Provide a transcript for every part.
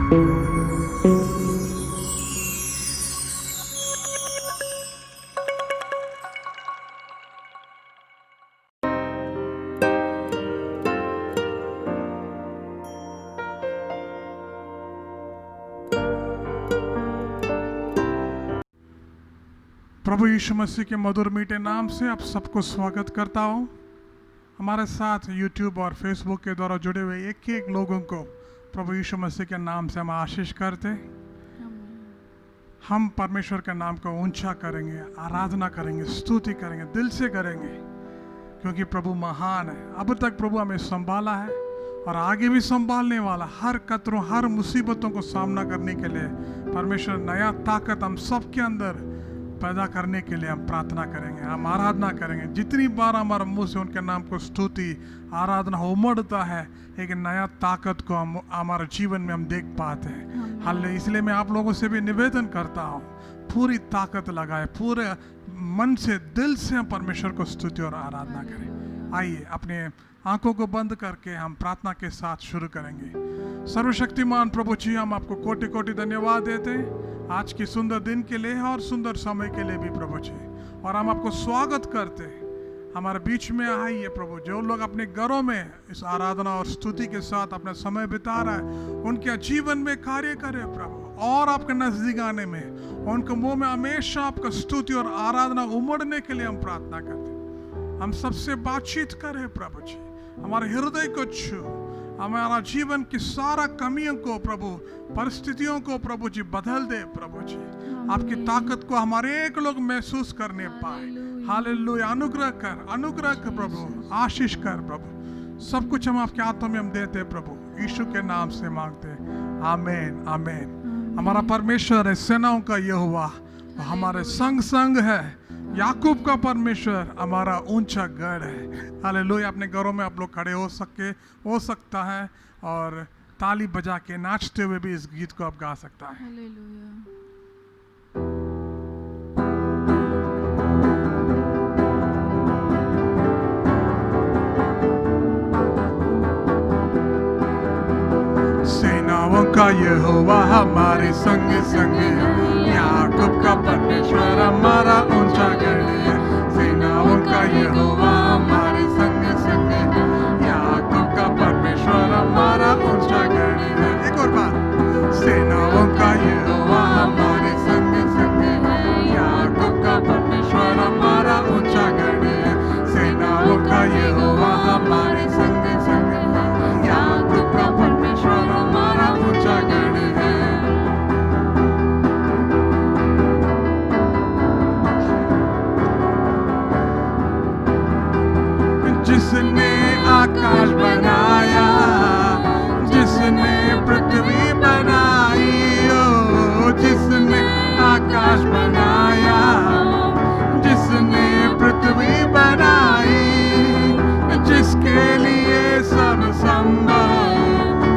प्रभु यीशु मसीह के मधुर मीठे नाम से आप सबको स्वागत करता हूँ। हमारे साथ YouTube और Facebook के द्वारा जुड़े हुए एक एक लोगों को प्रभु यीशु मसीह के नाम से हम आशीष करते। हम परमेश्वर के नाम को ऊंचा करेंगे, आराधना करेंगे, स्तुति करेंगे, दिल से करेंगे, क्योंकि प्रभु महान है। अब तक प्रभु हमें संभाला है और आगे भी संभालने वाला। हर कतरों, हर मुसीबतों को सामना करने के लिए परमेश्वर नया ताकत हम सबके अंदर पैदा करने के लिए हम प्रार्थना करेंगे, हम आराधना करेंगे। जितनी बार हमारे मुंह से उनके नाम को स्तुति आराधना उमड़ता है, एक नया ताकत को हम हमारे जीवन में हम देख पाते हैं। हालेलुया। इसलिए मैं आप लोगों से भी निवेदन करता हूँ, पूरी ताकत लगाए, पूरे मन से, दिल से हम परमेश्वर को स्तुति और आराधना करें। आइए अपने आंखों को बंद करके हम प्रार्थना के साथ शुरू करेंगे। सर्वशक्तिमान प्रभु जी, हम आपको कोटि कोटि धन्यवाद देते हैं आज की सुंदर दिन के लिए और सुंदर समय के लिए भी प्रभु जी। और हम आपको स्वागत करते हैं, हमारे बीच में आइए प्रभु। जो लोग अपने घरों में इस आराधना और स्तुति के साथ अपना समय बिता रहा है, उनके जीवन में कार्य करे प्रभु, और आपके नजदीक आने में उनके मुंह में हमेशा आपका स्तुति और आराधना उमड़ने के लिए हम प्रार्थना करते हैं। हम सबसे बातचीत करें प्रभु जी, हमारे हृदय को छू, हमारा जीवन की सारा कमियों को प्रभु, परिस्थितियों को प्रभु जी बदल दे प्रभु जी। आपकी ताकत को हमारे एक लोग महसूस करने पाए। हालेलुया। अनुग्रह कर प्रभु, आशीष कर प्रभु। सब कुछ हम आपके हाथों में हम देते प्रभु, यीशु के नाम से मांगते। आमीन आमीन। हमारा परमेश्वर है सेनाओं का यहोवा, हमारे संग संग है। याकूब का परमेश्वर हमारा ऊंचा गढ़ है। हालेलुया। अपने घरों में आप लोग खड़े हो सकता है और ताली बजा के नाचते हुए भी इस गीत को आप गा सकता है। हालेलुया। सेनाओं का यहोवा हमारे संग संग है, याकूब का परमेश्वर हमारा ऊंचा गढ़ है। सेनाओं का यहोवा हमारे संग संग है, याकूब का परमेश्वर हमारा ऊंचा गढ़ है। एक और बार, सेनाओं का यहोवा हमारे संग संग है, याकूब का परमेश्वर हमारा ऊंचा गढ़ है। सेनाओं का यहोवा हमारे संग संग है, याकूब का परमेश्वर हमारा ऊंचा गढ़ है। जिसने आकाश बनाया, जिसने पृथ्वी बनाई, ओ जिसने आकाश बनाया, जिसने पृथ्वी बनाई, जिसके लिए सब संभव,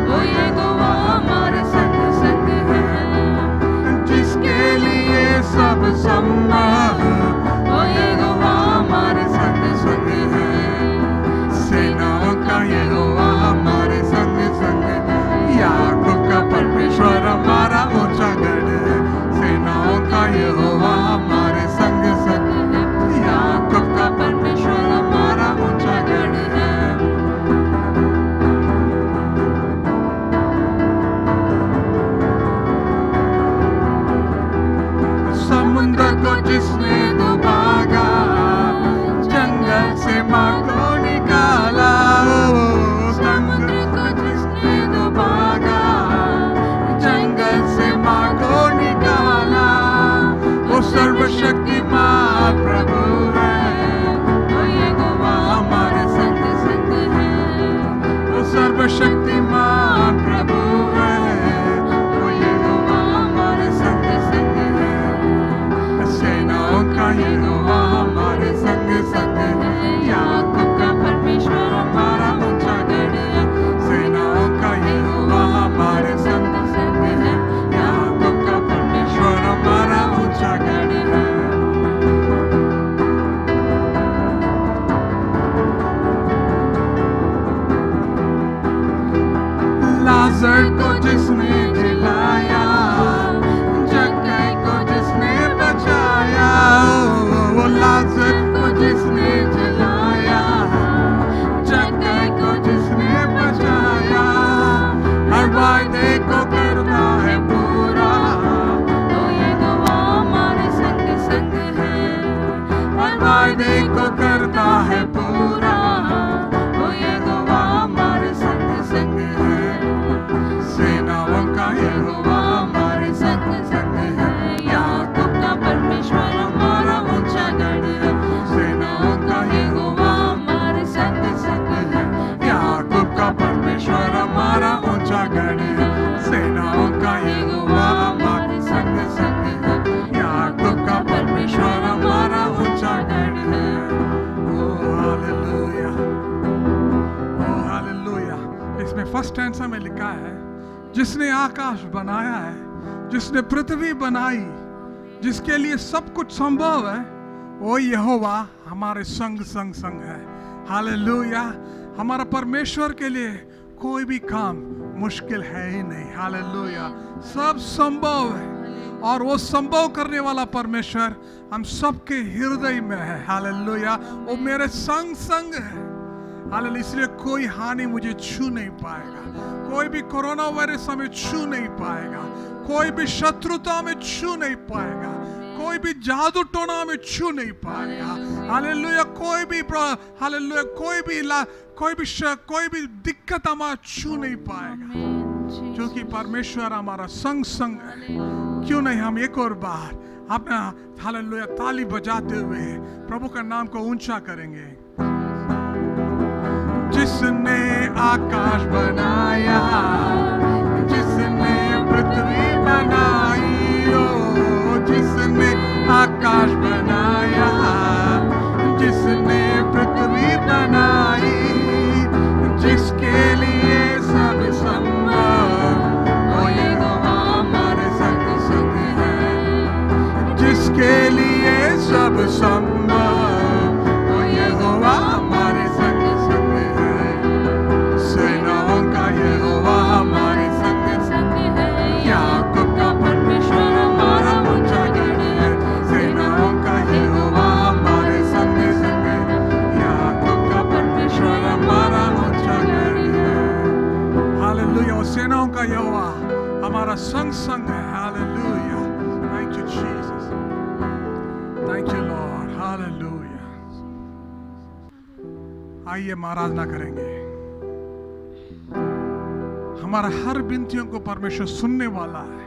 वो यहोवा हमारे संग संग है। जिसके लिए सब संभव, वो यहोवा हमारे संग संग है। सेनाओं का यहोवा हमारे संग संग है, याकूब का परमेश्वर हमारा ऊंचा गढ़ है। सेनाओं का यहोवा हमारे संग संग है, याकूब का परमेश्वर हमारा ऊंचा गढ़ है। समुद्र को जिसने डुबागा, जंगल से माँ को निकाला, समुद्र को जिसने डुबागा, जंगल से माँ को निकाला, वो सर्वशक्तिमान प्रभु है, वो यहोवा हमारे संग संग है। वो सर्वशक्तिमान प्रभु है, वो यहोवा हमारे संग संग है। सेनाओं का यहोवा हमारे संग संग है, याकूब का परमेश्वर हमारा ऊंचा गढ़ है। सेनाओं का यहोवा हमारे संग संग है, याकूब का परमेश्वर हमारा ऊंचा गढ़ है। लाजर को जिसने जिला इसमें फर्स्ट स्टैंजा में लिखा है, जिसने आकाश बनाया है, जिसने पृथ्वी बनाई, जिसके लिए सब कुछ संभव है, वो यहोवा हमारे संग संग संग है। हालेलुया। हमारा परमेश्वर के लिए कोई भी काम मुश्किल है ही नहीं। हालेलुया। सब संभव है और वो संभव करने वाला परमेश्वर हम सबके हृदय में है। हालेलुया। वो मेरे संग संग है। हालेलुया। इसलिए कोई हानि मुझे छू नहीं पाएगा, कोई भी कोरोना वायरस हमें छू नहीं पाएगा, कोई भी शत्रुता में छू नहीं पाएगा, कोई भी जादू टोना में छू नहीं पाएगा। हालेलुया। हालेलुया कोई भी दिक्कत हमारा छू नहीं पाएगा, क्योंकि परमेश्वर हमारा संग संग है। क्यों नहीं हम एक और बार अपना हालेलुया ताली बजाते हुए प्रभु का नाम को ऊंचा करेंगे। जिसने आकाश बनाया, जिसने पृथ्वी बनाई, ओ जिसने आकाश बनाया, जिसने पृथ्वी बनाई, जिसके लिए सब संभव, ओ यहोवा हमारे संग संग है। जिसके लिए सब संभव, ओ यहोवा हमारे संग संग है। सेनाओं का यहोवा हमारे संग संग है। याकूब का परमेश्वर हमारा ऊंचा गढ़ है। सेनाओं का यहोवा हमारे संग संग है। याकूब का परमेश्वर हमारा ऊंचा गढ़ है। हालेलुया। और सेनाओं का यहोवा हमारा संग संग है। Hallelujah. Thank you Jesus, thank you Lord. Hallelujah. आइए हम आराधना करेंगे। हमारा हर विनतियों को परमेश्वर सुनने वाला है,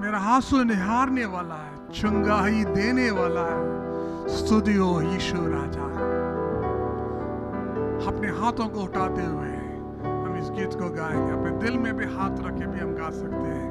मेरा आंसू निहारने वाला है, चंगाई देने वाला है। स्तुति हो यीशु राजा। अपने हाथों को उठाते हुए हम इस गीत को गाएंगे। अपने दिल में भी हाथ रख के भी हम गा सकते हैं।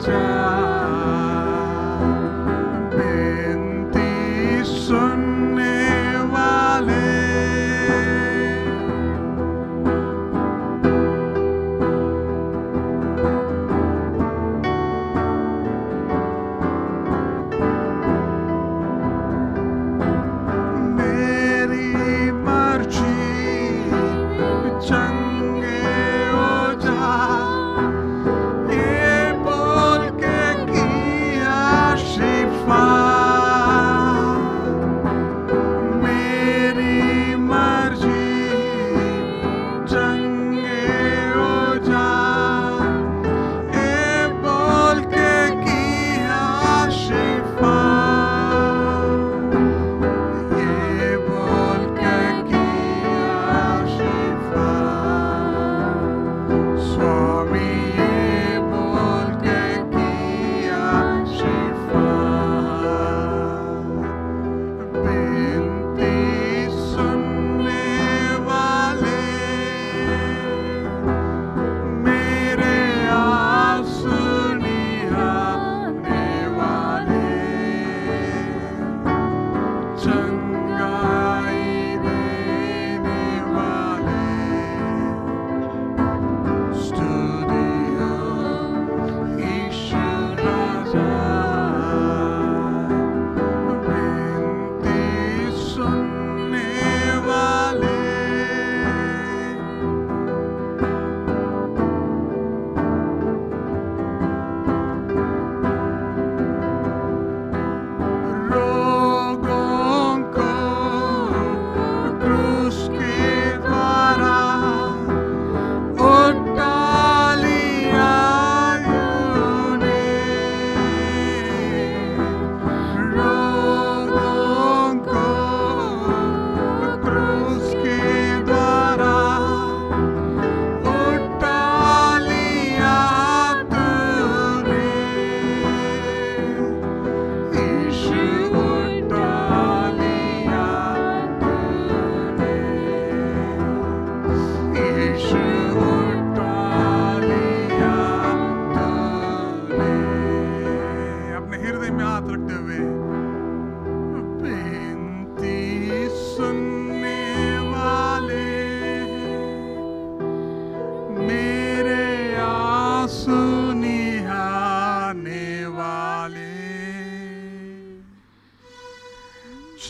जा, विनती सुनने वाले,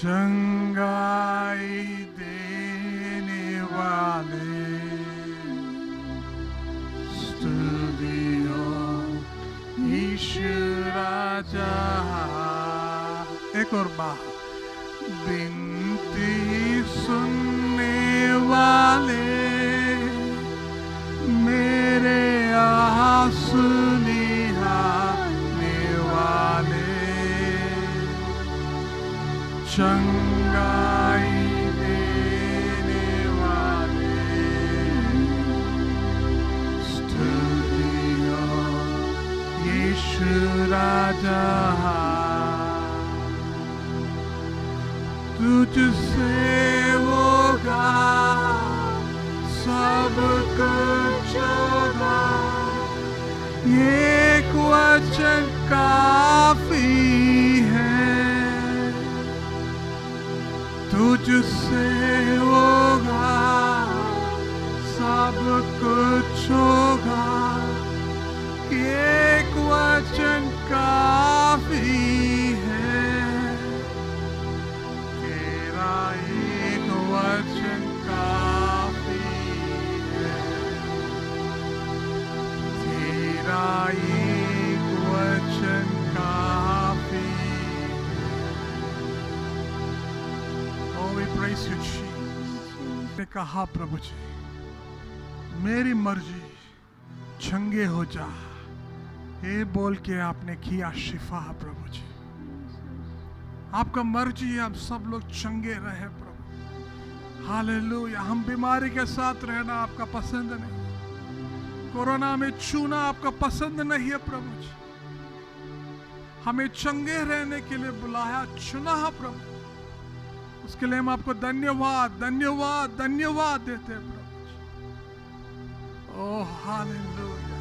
चंगाई देने वाले, स्तुतियो यीशु राजा। एक और बार, विनती सुनने वाले, मेरे आंसू निहारने वाले, चंगाई देने वाले, स्तुतियो यीशु राजा। तुझसे होगा सब कुछ होगा, एक वचन काफी है। तुझसे होगा सब कुछ होगा, एक वचन काफी है। तेरा एक वचन काफी है, तेरा एक वचन काफी है। Oh, we praise you, Jesus। ने कहा प्रभु जी, मेरी मर्जी चंगे हो जा, ये बोल के आपने किया शिफा। प्रभु जी, आपका मर्जी है हम सब लोग चंगे रहे प्रभु। हालेलुया। हम बीमारी के साथ रहना आपका पसंद नहीं, कोरोना में छूना आपका पसंद नहीं है प्रभु जी। हमें चंगे रहने के लिए बुलाया, चुना है प्रभु। उसके लिए हम आपको धन्यवाद धन्यवाद धन्यवाद देते हैं प्रभु जी। Oh hallelujah.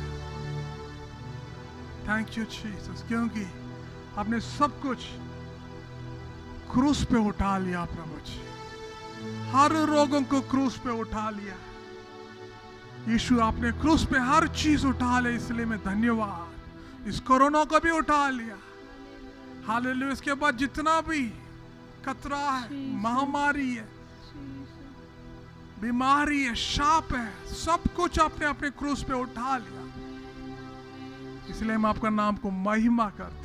Thank you Jesus, क्योंकि आपने सब कुछ क्रूस पे उठा लिया प्रभु जी। हर रोगों को क्रूस पे उठा लिया यीशु, आपने क्रूस पे हर चीज उठा ली, इसलिए मैं धन्यवाद। इस कोरोना को भी उठा लिया, हालेलुया। इसके बाद जितना भी खतरा है, महामारी है, बीमारी है, शाप है, सब कुछ आपने अपने क्रूस पे उठा लिया, इसलिए हम आपका नाम को महिमा करते।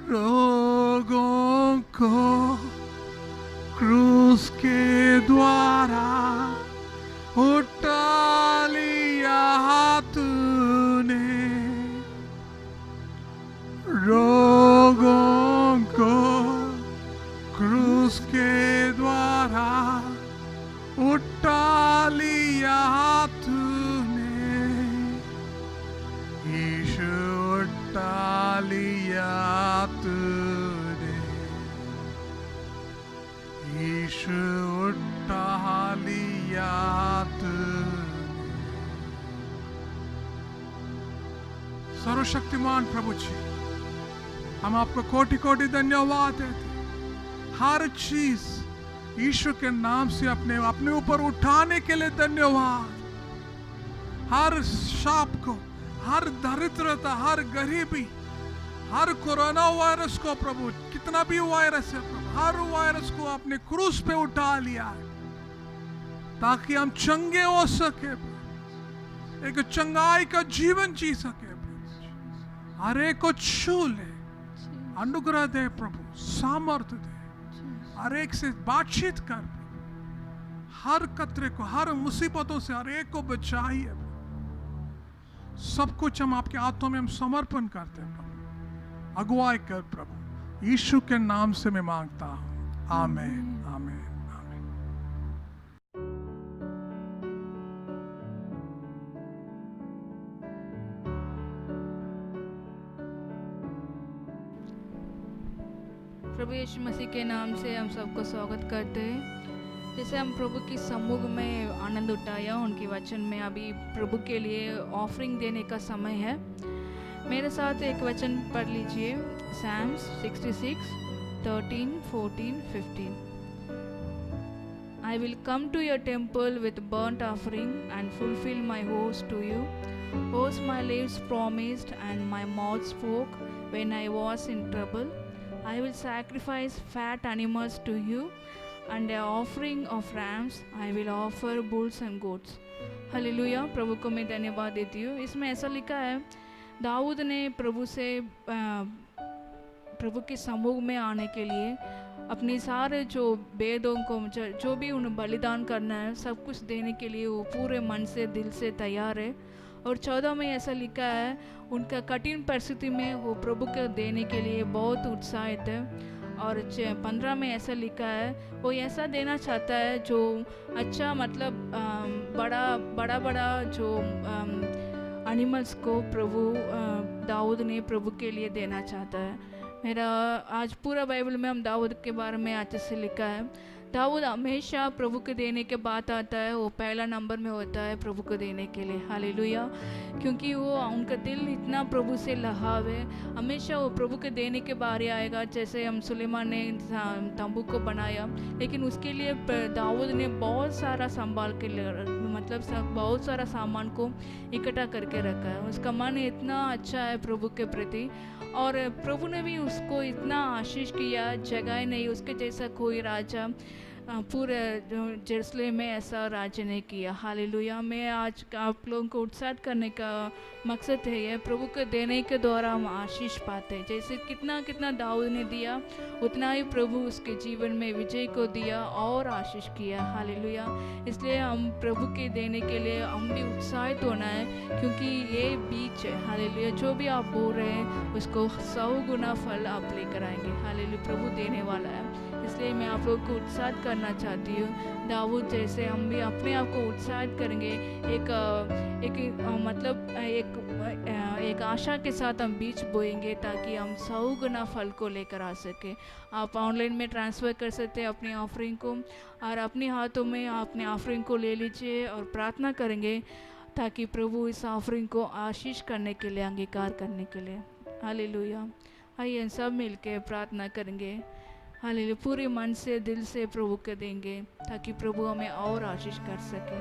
रोगों को क्रूस के द्वारा उठा लिया तूने, रोगों को क्रूस के द्वारा उठा लिया तूने, यीशु उठा लिया तूने, यीशु उठा लिया तूने। सर्वशक्तिमान प्रभु जी, हम आपको कोटि कोटि धन्यवाद देते। हर चीज यीशु के नाम से अपने अपने ऊपर उठाने के लिए धन्यवाद। हर शाप को, हर दरिद्रता, हर गरीबी, हर कोरोना वायरस को प्रभु, कितना भी वायरस है प्रभु, हर वायरस को आपने क्रूस पे उठा लिया है, ताकि हम चंगे हो सके, एक चंगाई का जीवन जी सके। हर एक को छू ले, अनुग्रह दे प्रभु, सामर्थ्य दे, हर एक से बातचीत कर, हर खतरे को, हर मुसीबतों से हर एक को बचाइए। सब कुछ हम आपके हाथों में हम समर्पण करते हैं प्रभु, अगुवाई कर प्रभु, यीशु के नाम से मैं मांगता हूं, आमीन, आमीन, आमीन। प्रभु यीशु मसीह के नाम से हम सबको स्वागत करते हैं। जैसे हम प्रभु की सम्मुख में आनंद उठाया, उनके वचन में अभी प्रभु के लिए ऑफरिंग देने का समय है। मेरे साथ एक वचन पढ़ लीजिए, Psalms 66, 13, 14, 15। I will come to your temple with burnt offering and fulfill my vows to you. Oaths my lips promised and my mouth spoke when I was in trouble. I will sacrifice fat animals to you, and an offering of rams I will offer bulls and goats. Hallelujah. प्रभु को मैं धन्यवाद देती हूँ। इसमें ऐसा लिखा है, दाऊद ने प्रभु से प्रभु के सम्मुख में आने के लिए अपने सारे जो वेदों को, जो भी उन्हें बलिदान करना है, सब कुछ देने के लिए वो पूरे मन से, दिल से तैयार है। और 14 में ऐसा लिखा है, उनका कठिन परिस्थिति में वो प्रभु को देने के लिए बहुत उत्साहित है। और 15 में ऐसा लिखा है, वो ऐसा देना चाहता है जो अच्छा, मतलब बड़ा जो एनिमल्स को प्रभु दाऊद ने प्रभु के लिए देना चाहता है। मेरा आज पूरा बाइबल में हम दाऊद के बारे में अच्छे से लिखा है। दाऊद हमेशा प्रभु के देने के बात आता है, वो पहला नंबर में होता है प्रभु को देने के लिए। हालेलुया। क्योंकि वो, उनका दिल इतना प्रभु से लगाव है, हमेशा वो प्रभु के देने के बारे आएगा। जैसे हम सुलेमान ने तंबू को बनाया, लेकिन उसके लिए दाऊद ने बहुत सारा संभाल के, मतलब बहुत सारा सामान को इकट्ठा करके रखा है। उसका मन इतना अच्छा है प्रभु के प्रति, और प्रभु ने भी उसको इतना आशीष किया, जगह नहीं उसके जैसा कोई राजा पूरे जेरूसलेम में ऐसा राज्य ने किया। हालेलुया। मैं आज आप लोगों को उत्साहित करने का मकसद है ये, प्रभु के देने के द्वारा हम आशीष पाते हैं। जैसे कितना कितना दाऊद ने दिया, उतना ही प्रभु उसके जीवन में विजय को दिया और आशीष किया। हालेलुया। इसलिए हम प्रभु के देने के लिए हम भी उत्साहित होना है, क्योंकि ये बीच है। हालेलुया। जो भी आप बोल रहे हैं उसको 100 गुना फल आप लेकर आएंगे। हालेलुया। प्रभु देने वाला है, इसलिए मैं आप लोग को उत्साहित करना चाहती हूँ। दाऊद जैसे हम भी अपने आप को उत्साहित करेंगे, एक आशा के साथ हम बीज बोएंगे, ताकि हम 100 गुना फल को लेकर आ सके। आप ऑनलाइन में ट्रांसफ़र कर सकते हैं अपनी ऑफरिंग को, और अपने हाथों में अपने ऑफरिंग को ले लीजिए और प्रार्थना करेंगे, ताकि प्रभु इस ऑफरिंग को आशीष करने के लिए, अंगीकार करने के लिए। हालेलुया। आइए सब मिलके प्रार्थना करेंगे। हालेलुया। पूरे मन से, दिल से प्रभु के देंगे ताकि प्रभु हमें और आशीष कर सके।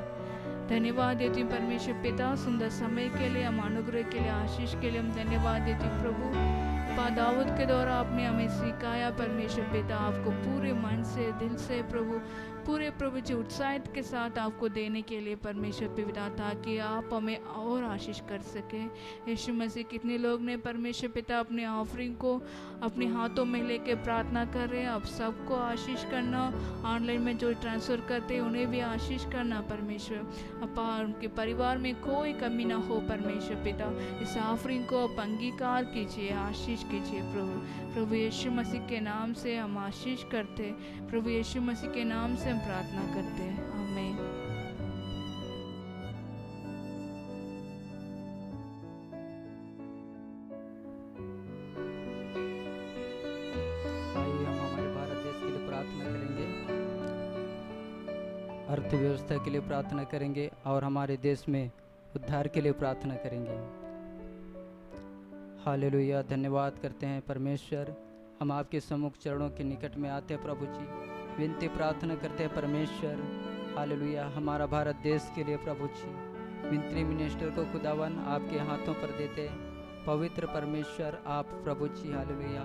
धन्यवाद देती हूँ परमेश्वर पिता, सुंदर समय के लिए, हम अनुग्रह के लिए, आशीष के लिए हम धन्यवाद देती हूँ प्रभु। दाऊद के द्वारा आपने हमें सिखाया परमेश्वर पिता, आपको पूरे मन से, दिल से प्रभु, पूरे प्रभु जी उत्साहित के साथ आपको देने के लिए परमेश्वर पिता, ताकि आप हमें और आशीष कर सके। यीशु मसीह, कितने लोग ने परमेश्वर पिता अपने ऑफरिंग को अपने हाथों में लेके प्रार्थना कर रहे हैं, आप सबको आशीष करना। ऑनलाइन में जो ट्रांसफ़र करते हैं उन्हें भी आशीष करना परमेश्वर। अपा उनके परिवार में कोई कमी ना हो परमेश्वर पिता। इस ऑफरिंग को आप अंगीकार कीजिए, आशीष कीजिए प्रभु। प्रभु यीशु मसीह के नाम से हम आशीष करते, प्रभु यीशु मसीह के नाम से हम प्रार्थना करते हैं। आमीन। आइए हम हमारे भारत देश के लिए प्रार्थना करेंगे, अर्थव्यवस्था के लिए प्रार्थना करेंगे और हमारे देश में उद्धार के लिए प्रार्थना करेंगे। हालेलुया। धन्यवाद करते हैं परमेश्वर, हम आपके सम्मुख चरणों के निकट में आते हैं प्रभु जी, विनती प्रार्थना करते हैं परमेश्वर। हालेलुया। हमारा भारत देश के लिए प्रभु जी, मंत्री मिनिस्टर को खुदावन आपके हाथों पर देते हैं। पवित्र परमेश्वर आप प्रभु जी, हालेलुया,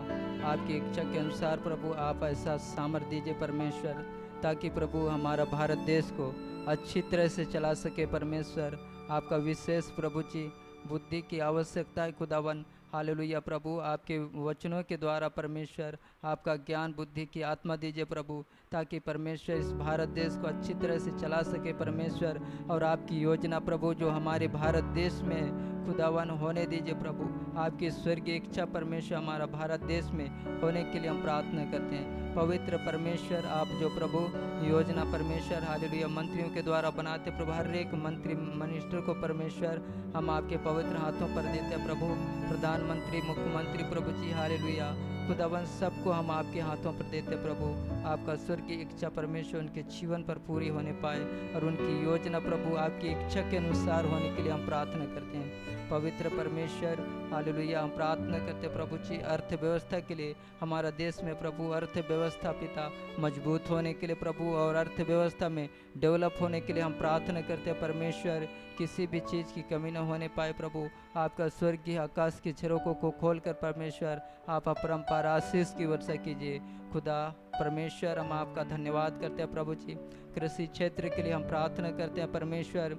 आपकी इच्छा के अनुसार प्रभु आप ऐसा सामर्थ्य दीजिए परमेश्वर, ताकि प्रभु हमारा भारत देश को अच्छी तरह से चला सके परमेश्वर। आपका विशेष प्रभु जी बुद्धि की आवश्यकता है खुदावन। हालेलुया प्रभु, आपके वचनों के द्वारा परमेश्वर आपका ज्ञान बुद्धि की आत्मा दीजिए प्रभु, ताकि परमेश्वर इस भारत देश को अच्छी तरह से चला सके परमेश्वर। और आपकी योजना प्रभु जो हमारे भारत देश में खुदावन होने दीजिए प्रभु। आपकी स्वर्गीय इच्छा परमेश्वर हमारा भारत देश में होने के लिए हम प्रार्थना करते हैं। पवित्र परमेश्वर आप जो प्रभु योजना परमेश्वर हालेलुया मंत्रियों के द्वारा बनाते प्रभु, हर एक मंत्री मिनिस्टर को परमेश्वर हम आपके पवित्र हाथों पर देते हैं प्रभु। प्रधानमंत्री, मुख्यमंत्री प्रभु जी, हालेलुया खुदावन सबको हम आपके हाथों पर देते प्रभु। आपका स्वर्ग की इच्छा परमेश्वर उनके जीवन पर पूरी होने पाए और उनकी योजना प्रभु आपकी इच्छा के अनुसार होने के लिए हम प्रार्थना करते हैं। पवित्र परमेश्वर हालेलुया हम प्रार्थना करते प्रभु जी अर्थव्यवस्था के लिए, हमारा देश में प्रभु अर्थव्यवस्था पिता मजबूत होने के लिए प्रभु और अर्थव्यवस्था में डेवलप होने के लिए हम प्रार्थना करते हैं परमेश्वर। किसी भी चीज़ की कमी न होने पाए प्रभु। आपका स्वर्गीय आकाश के झरोकों को खोलकर परमेश्वर आप अपरंपार आशीष की वर्षा कीजिए खुदा परमेश्वर। हम आपका धन्यवाद करते हैं प्रभु जी। कृषि क्षेत्र के लिए हम प्रार्थना करते हैं परमेश्वर।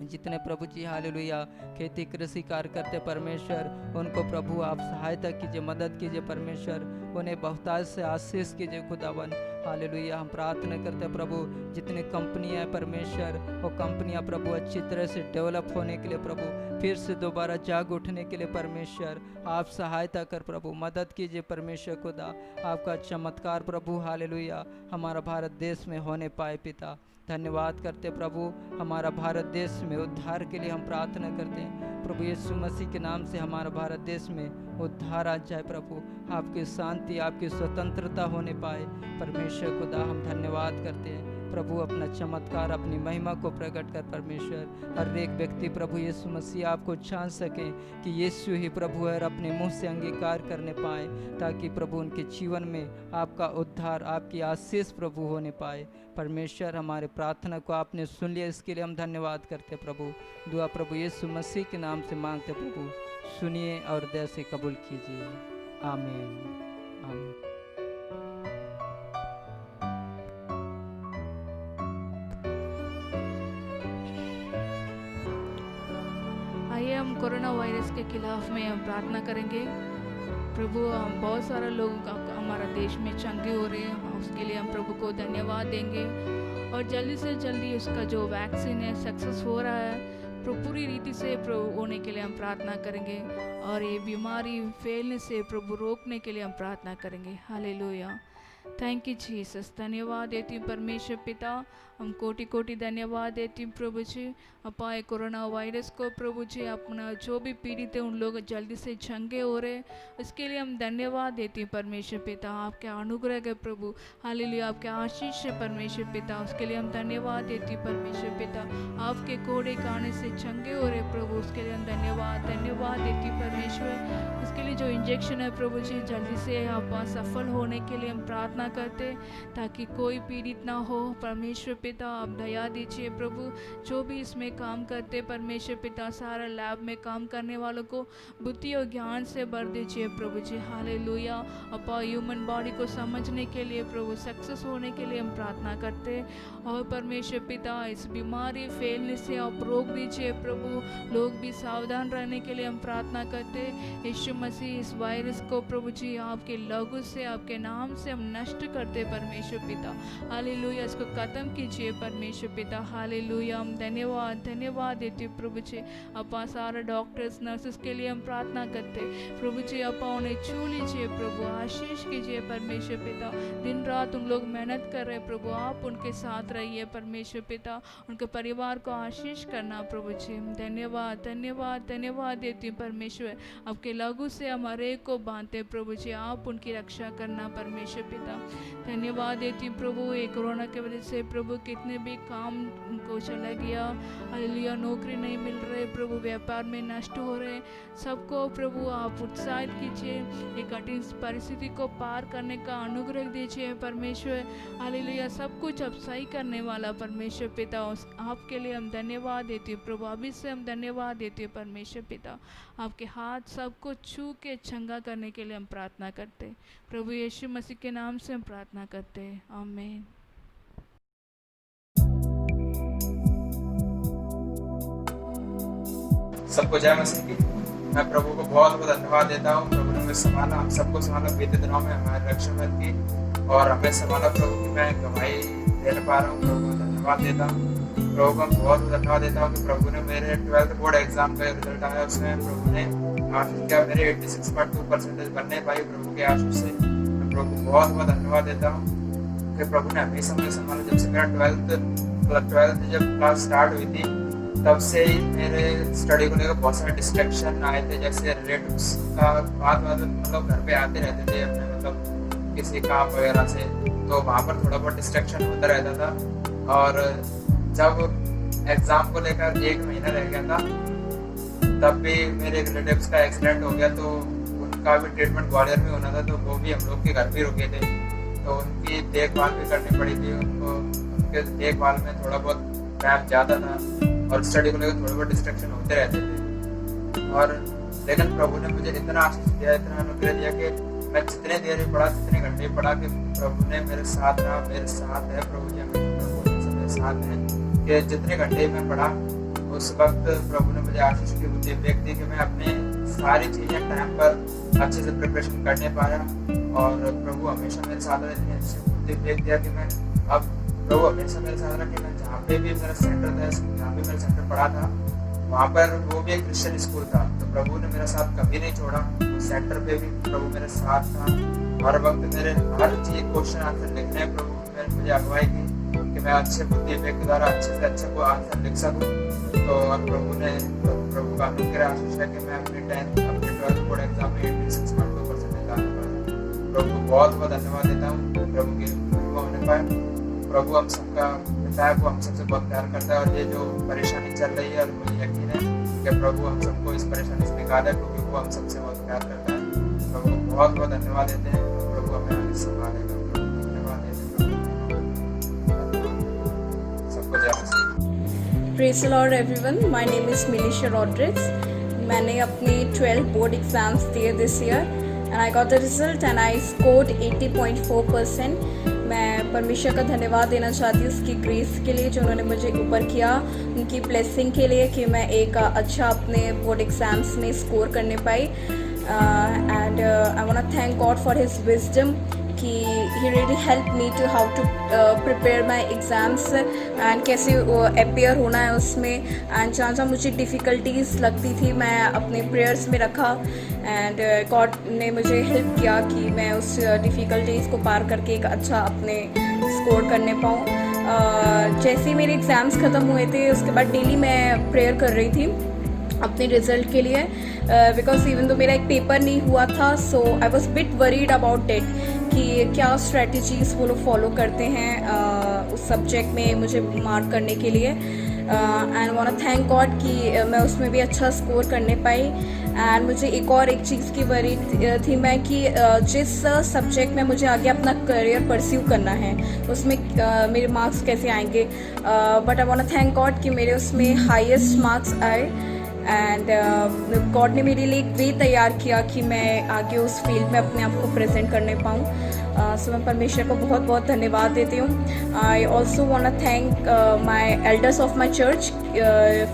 जितने प्रभु जी हालेलुया खेती कृषि कार्य करते परमेश्वर, उनको प्रभु आप सहायता कीजिए, मदद कीजिए परमेश्वर। उन्हें बहुतायत से आशीष कीजिए खुदावन। हालेलुया हम प्रार्थना करते हैं प्रभु, जितनी कंपनियां हैं परमेश्वर, वो कंपनियां प्रभु अच्छी तरह से डेवलप होने के लिए प्रभु, फिर से दोबारा जाग उठने के लिए परमेश्वर आप सहायता कर प्रभु, मदद कीजिए परमेश्वर खुदा। आपका चमत्कार प्रभु हालेलुया हमारा भारत देश में होने पाए पिता। धन्यवाद करते प्रभु, हमारा भारत देश में उद्धार के लिए हम प्रार्थना करते हैं प्रभु। यीशु मसीह के नाम से हमारा भारत देश में उद्धार आ जाए प्रभु, आपकी शांति आपकी स्वतंत्रता होने पाए परमेश्वर खुदा। हम धन्यवाद करते हैं प्रभु, अपना चमत्कार अपनी महिमा को प्रकट कर परमेश्वर। हर एक व्यक्ति प्रभु यीशु मसीह आपको जान सके कि यीशु ही प्रभु है और अपने मुंह से अंगीकार करने पाए, ताकि प्रभु उनके जीवन में आपका उद्धार आपकी आशीष प्रभु होने पाए परमेश्वर। हमारे प्रार्थना को आपने सुन लिया, इसके लिए हम धन्यवाद करते प्रभु। दुआ प्रभु यीशु मसीह के नाम से मांगते प्रभु, सुनिए और दया से कबूल कीजिए। आमीन आमीन। आइए हम कोरोना वायरस के खिलाफ में हम प्रार्थना करेंगे प्रभु। हम बहुत सारा लोग हमारा देश में चंगे हो रहे हैं, उसके लिए हम प्रभु को धन्यवाद देंगे। और जल्दी से जल्दी उसका जो वैक्सीन है सक्सेस हो रहा है प्रभु, पूरी रीति से प्रभु होने के लिए हम प्रार्थना करेंगे। और ये बीमारी फैलने से प्रभु रोकने के लिए हम प्रार्थना करेंगे। हालेलुया। Thank you Jesus. धन्यवाद देती हूँ परमेश्वर पिता, हम कोटि कोटि धन्यवाद देती हूँ प्रभु जी। अपा ये कोरोना वायरस को प्रभु जी अपना जो भी पीड़ित है उन लोग जल्दी से चंगे हो रहे, उसके लिए हम धन्यवाद देती हूँ परमेश्वर पिता। आपके अनुग्रह है प्रभु, हालेलुया, आपके आशीष है परमेश्वर पिता, उसके लिए हम धन्यवाद देती हूँ परमेश्वर पिता। आपके कोड़े खाने से चंगे हो रहे प्रभु, उसके लिए हम धन्यवाद देती हूँ परमेश्वर। उसके लिए जो इंजेक्शन है प्रभु जी जल्दी से आप सफल होने के लिए हम प्रार्थना करते, ताकि कोई पीड़ित ना हो परमेश्वर पिता। आप दया दीजिए प्रभु, जो भी इसमें काम करते परमेश्वर पिता, सारा लैब में काम करने वालों को बुद्धि और ज्ञान से भर दीजिए प्रभु जी, हालेलुया। अपा ह्यूमन बॉडी को समझने के लिए प्रभु, सक्सेस होने के लिए हम प्रार्थना करते। और परमेश्वर पिता इस बीमारी फैलने से आप रोक दीजिए प्रभु, लोग भी सावधान रहने के लिए हम प्रार्थना करते। यीशु मसीह इस वायरस को प्रभु जी आपके लहू से, आपके नाम से हम नष्ट करते परमेश्वर पिता, हालेलुया। इसको खत्म कीजिए परमेश्वर पिता, हालेलुया। हम धन्यवाद देते हैं प्रभु जी। अपा सारे डॉक्टर्स नर्सेस के लिए हम प्रार्थना करते प्रभु जी, अपा उन्हें छू लीजिए प्रभु, आशीष कीजिए परमेश्वर पिता। दिन रात उन लोग मेहनत कर रहे प्रभु, आप उनके साथ रहिए परमेश्वर पिता, उनके परिवार को आशीष करना प्रभु जी। धन्यवाद देती हूँ परमेश्वर, आपके लहू से हमारे को बांधते प्रभु जी, आप उनकी रक्षा करना परमेश्वर पिता। धन्यवाद देती हूँ प्रभु, ये कोरोना की वजह से प्रभु कितने भी काम उनको चला गया, हालेलुया, नौकरी नहीं मिल रहे प्रभु, व्यापार में नष्ट हो रहे, सबको प्रभु आप उत्साहित कीजिए, ये कठिन परिस्थिति को पार करने का अनुग्रह दीजिए परमेश्वर, हालेलुया। सब कुछ अब सही करने वाला परमेश्वर पिता, आपके लिए हम धन्यवाद देती हूँ प्रभु। अभी से हम धन्यवाद देते हैं परमेश्वर पिता, आपके हाथ सबको छू के चंगा करने के लिए हम प्रार्थना करते प्रभु, यीशु मसीह के नाम से हम प्रार्थना करते हैं, आमीन। सबको जय मसीह की। मैं प्रभु को बहुत बहुत धन्यवाद देता हूँ, प्रभु ने हमें संभाला, हम सबको संभाला बीते दिनों में, हमारे रक्षा की और हमें संभाला प्रभु की मैं गवाही दे पा रहा हूँ। प्रभु को धन्यवाद देता हूँ, प्रभु को बहुत धन्यवाद देता हूँ कि प्रभु ने मेरे 12th बोर्ड एग्जाम का रिजल्ट आया, उसमें प्रभु ने आशीष किया, मेरे 86.2% बनने पाई प्रभु के आशीष से। मैं प्रभु को बहुत बहुत धन्यवाद देता हूँ कि प्रभु ने हमेशा मुझे संभाला। जब से मेरा 12th जब क्लास स्टार्ट हुई थी तब से ही मेरे स्टडी को लेकर बहुत सारे डिस्ट्रैक्शन आए थे, जैसे रिलेटिव्स का बात मतलब घर पे आते रहते थे अपने मतलब किसी काम वगैरह से, तो वहाँ पर थोड़ा बहुत डिस्ट्रैक्शन होता रहता था। और जब एग्ज़ाम को लेकर 1 महीना रह गया था तब भी मेरे रिलेटिव्स का एक्सीडेंट हो गया, तो उनका भी ट्रीटमेंट ग्वालियर में होना था, तो वो भी हम लोग के घर पे रुके थे, तो उनकी देखभाल भी करनी पड़ी थी उनको। उनके देखभाल में थोड़ा बहुत टाइम ज़्यादा था और स्टडी को लेकर थोड़े बहुत डिस्ट्रैक्शन होते रहते थे। और लेकिन प्रभु ने मुझे इतना आशीष दिया, इतना अनुग्रह दिया कि मैं जितने देर भी पढ़ा, जितने घंटे पढ़ा, कि प्रभु ने मेरे साथ रहा, मेरे साथ है प्रभु जी, मेरे साथ है कि जितने घंटे मैं पढ़ा उस वक्त प्रभु ने मुझे आशीष की बुद्धि व्यक्ति कि मैं अपने सारी चीज़ें टाइम पर अच्छे से प्रिपरेशन करने पाया। और प्रभु हमेशा मेरे साथ रहने अच्छी बुद्धि व्यक्ति दिया कि मैं अब प्रभु हमेशा मेरे साथ रहा कि मैं जहाँ पे भी मेरा सेंटर था, जहाँ पे मेरा सेंटर पढ़ा था वहाँ पर वो भी एक क्रिश्चियन स्कूल था, तो प्रभु ने मेरा साथ कभी नहीं छोड़ा। तो सेंटर पे भी प्रभु मेरे साथ था, हर वक्त मेरे हर चीज़ क्वेश्चन आंसर लिखने प्रभु ने मुझे अगुवाई की कि मैं अच्छे बुद्धि व्यक्ति द्वारा अच्छे से अच्छे को आंसर लिख सकूँ। तो और प्रभु का अनुग्रह आशीष है कि मैं अपने 12th बोर्ड एग्जाम में 86.2% लाने पाया। प्रभु को बहुत बहुत धन्यवाद देता हूँ, प्रभु की कृपा होने पाए। प्रभु हम सबका पिता है, वो हम सबसे बहुत प्यार करता है, और ये जो परेशानी चल रही है और मुझे यकीन है कि प्रभु हम सबको इस परेशानी से निकाले, क्योंकि वो हम सबसे बहुत प्यार करता है। प्रभु को बहुत बहुत धन्यवाद देते हैं, प्रभु हमें आगे संभालेगा। धन्यवाद देते हैं, सबको जय मसीह। Praise the Lord everyone, my name is Milisha Rodriguez. मैंने अपने 12 बोर्ड एग्जाम्स दिए this year and I got the result and I scored 80.4%। मैं परमेश्वर का धन्यवाद देना चाहती हूँ उसकी ग्रेस के लिए जो उन्होंने मुझे ऊपर किया, उनकी ब्लेसिंग के लिए कि मैं एक अच्छा अपने बोर्ड एग्जाम्स में स्कोर करने पाई। And I want to thank God for his wisdom कि he really help me to how to prepare my exams and कैसे अपेयर होना है उसमें, एंड जहाँ जहाँ मुझे डिफ़िकल्टीज़ लगती थी मैं अपने प्रेयर्स में रखा, एंड गॉड ने मुझे हेल्प किया कि मैं उस डिफ़िकल्टीज़ को पार करके एक अच्छा अपने स्कोर करने पाऊँ। जैसे ही मेरे एग्ज़ाम्स ख़त्म हुए थे उसके बाद डेली मैं प्रेयर कर रही थी अपने रिज़ल्ट के लिए, बिकॉज इवन तो मेरा एक पेपर नहीं हुआ था, so I was bit worried about it कि क्या स्ट्रेटजीज़ वो लोग फॉलो करते हैं उस सब्जेक्ट में मुझे मार्क करने के लिए, and want to thank God कि मैं उसमें भी अच्छा स्कोर करने पाई। एंड मुझे एक चीज़ की वरी थी मैं कि जिस सब्जेक्ट में मुझे आगे अपना करियर परस्यू करना है उसमें मेरे मार्क्स कैसे आएंगे, but I want to thank God कि मेरे उसमें हाईएस्ट मार्क्स आए, एंड गॉड ने मेरे लिए एक वे तैयार किया कि मैं आगे उस फील्ड में अपने आप को प्रेजेंट करने पाऊँ। सो मैं परमेश्वर को बहुत बहुत धन्यवाद देती हूँ। I also want to thank my elders of my church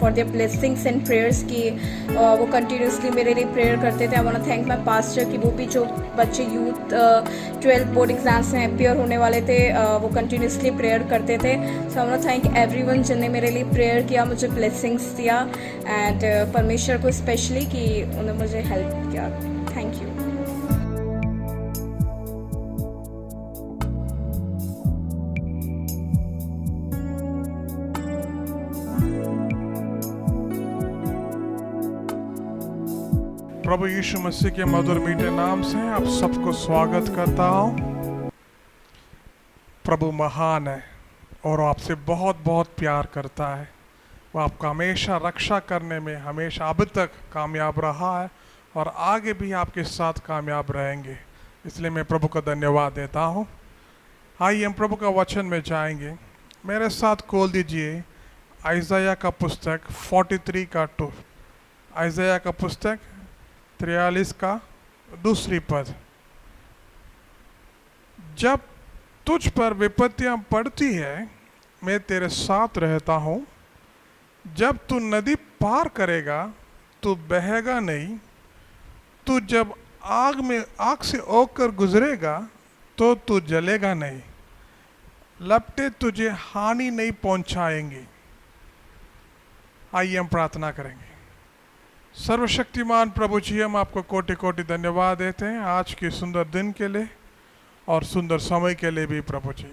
for their blessings and prayers कि वो कंटिन्यूसली मेरे लिए प्रेयर करते थे। I want to thank my pastor कि वो भी जो बच्चे यूथ 12 बोर्ड एग्जाम्स में अपियर होने वाले थे वो कंटिन्यूसली प्रेयर करते थे। So I want to thank everyone जिन्होंने मेरे लिए प्रेयर किया, मुझे ब्लेसिंग्स दिया, एंड परमेश्वर को स्पेशली कि उन्होंने मुझे हेल्प किया। Thank you. प्रभु यीशु मसीह के मधुर मीठे नाम से आप सबको स्वागत करता हूँ। प्रभु महान है और वो आपसे बहुत बहुत प्यार करता है। वो आपका हमेशा रक्षा करने में हमेशा अब तक कामयाब रहा है और आगे भी आपके साथ कामयाब रहेंगे, इसलिए मैं प्रभु का धन्यवाद देता हूँ। आइए हम प्रभु का वचन में जाएंगे। मेरे साथ खोल दीजिए आइज़ाया का पुस्तक 43 का 2, आइज़ाया का पुस्तक 43 का दूसरी पद। जब तुझ पर विपत्तियां पड़ती है मैं तेरे साथ रहता हूँ, जब तू नदी पार करेगा तू बहेगा नहीं, तू जब आग से होकर गुजरेगा तो तू जलेगा नहीं, लपटे तुझे हानि नहीं पहुंचाएंगी। आइए हम प्रार्थना करेंगे। सर्वशक्तिमान प्रभु जी, हम आपको कोटि कोटि धन्यवाद देते हैं आज के सुंदर दिन के लिए और सुंदर समय के लिए भी। प्रभु जी,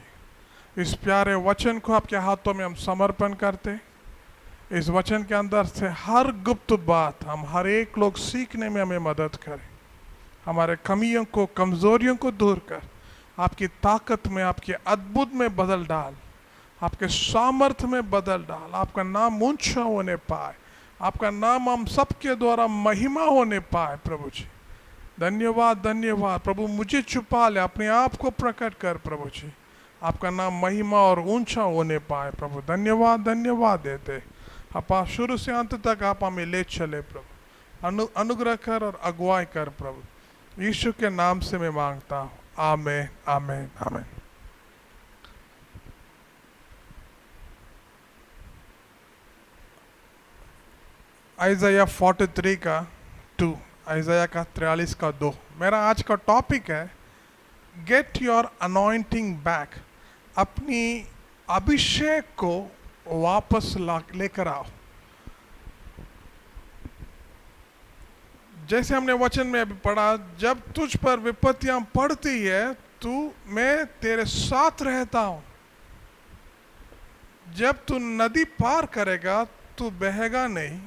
इस प्यारे वचन को आपके हाथों में हम समर्पण करते। इस वचन के अंदर से हर गुप्त बात हम हर एक लोग सीखने में हमें मदद करें। हमारे कमियों को, कमज़ोरियों को दूर कर आपकी ताकत में, आपके अद्भुत में बदल डाल, आपके सामर्थ्य में बदल डाल। आपका नाम ऊंचा होने पाए, आपका नाम हम सबके द्वारा महिमा होने पाए। प्रभु जी धन्यवाद, धन्यवाद। प्रभु मुझे छुपा ले, अपने आप को प्रकट कर। प्रभु जी आपका नाम महिमा और ऊंचा होने पाए। प्रभु धन्यवाद, धन्यवाद देते। आप शुरू से अंत तक आप हमें ले चले प्रभु, अनुग्रह कर और अगुवाई कर। प्रभु यीशु के नाम से मैं मांगता हूँ, आमीन, आमीन, आमीन। आइज़ाया 43 का 2, आइज़ाया का 43 का 2। मेरा आज का टॉपिक है गेट योर अनॉइंटिंग बैक। अपनी अभिषेक को वापस लेकर आओ। जैसे हमने वचन में अभी पढ़ा, जब तुझ पर विपत्तियां पड़ती है मैं तेरे साथ रहता हूं, जब तू नदी पार करेगा तू बहेगा नहीं,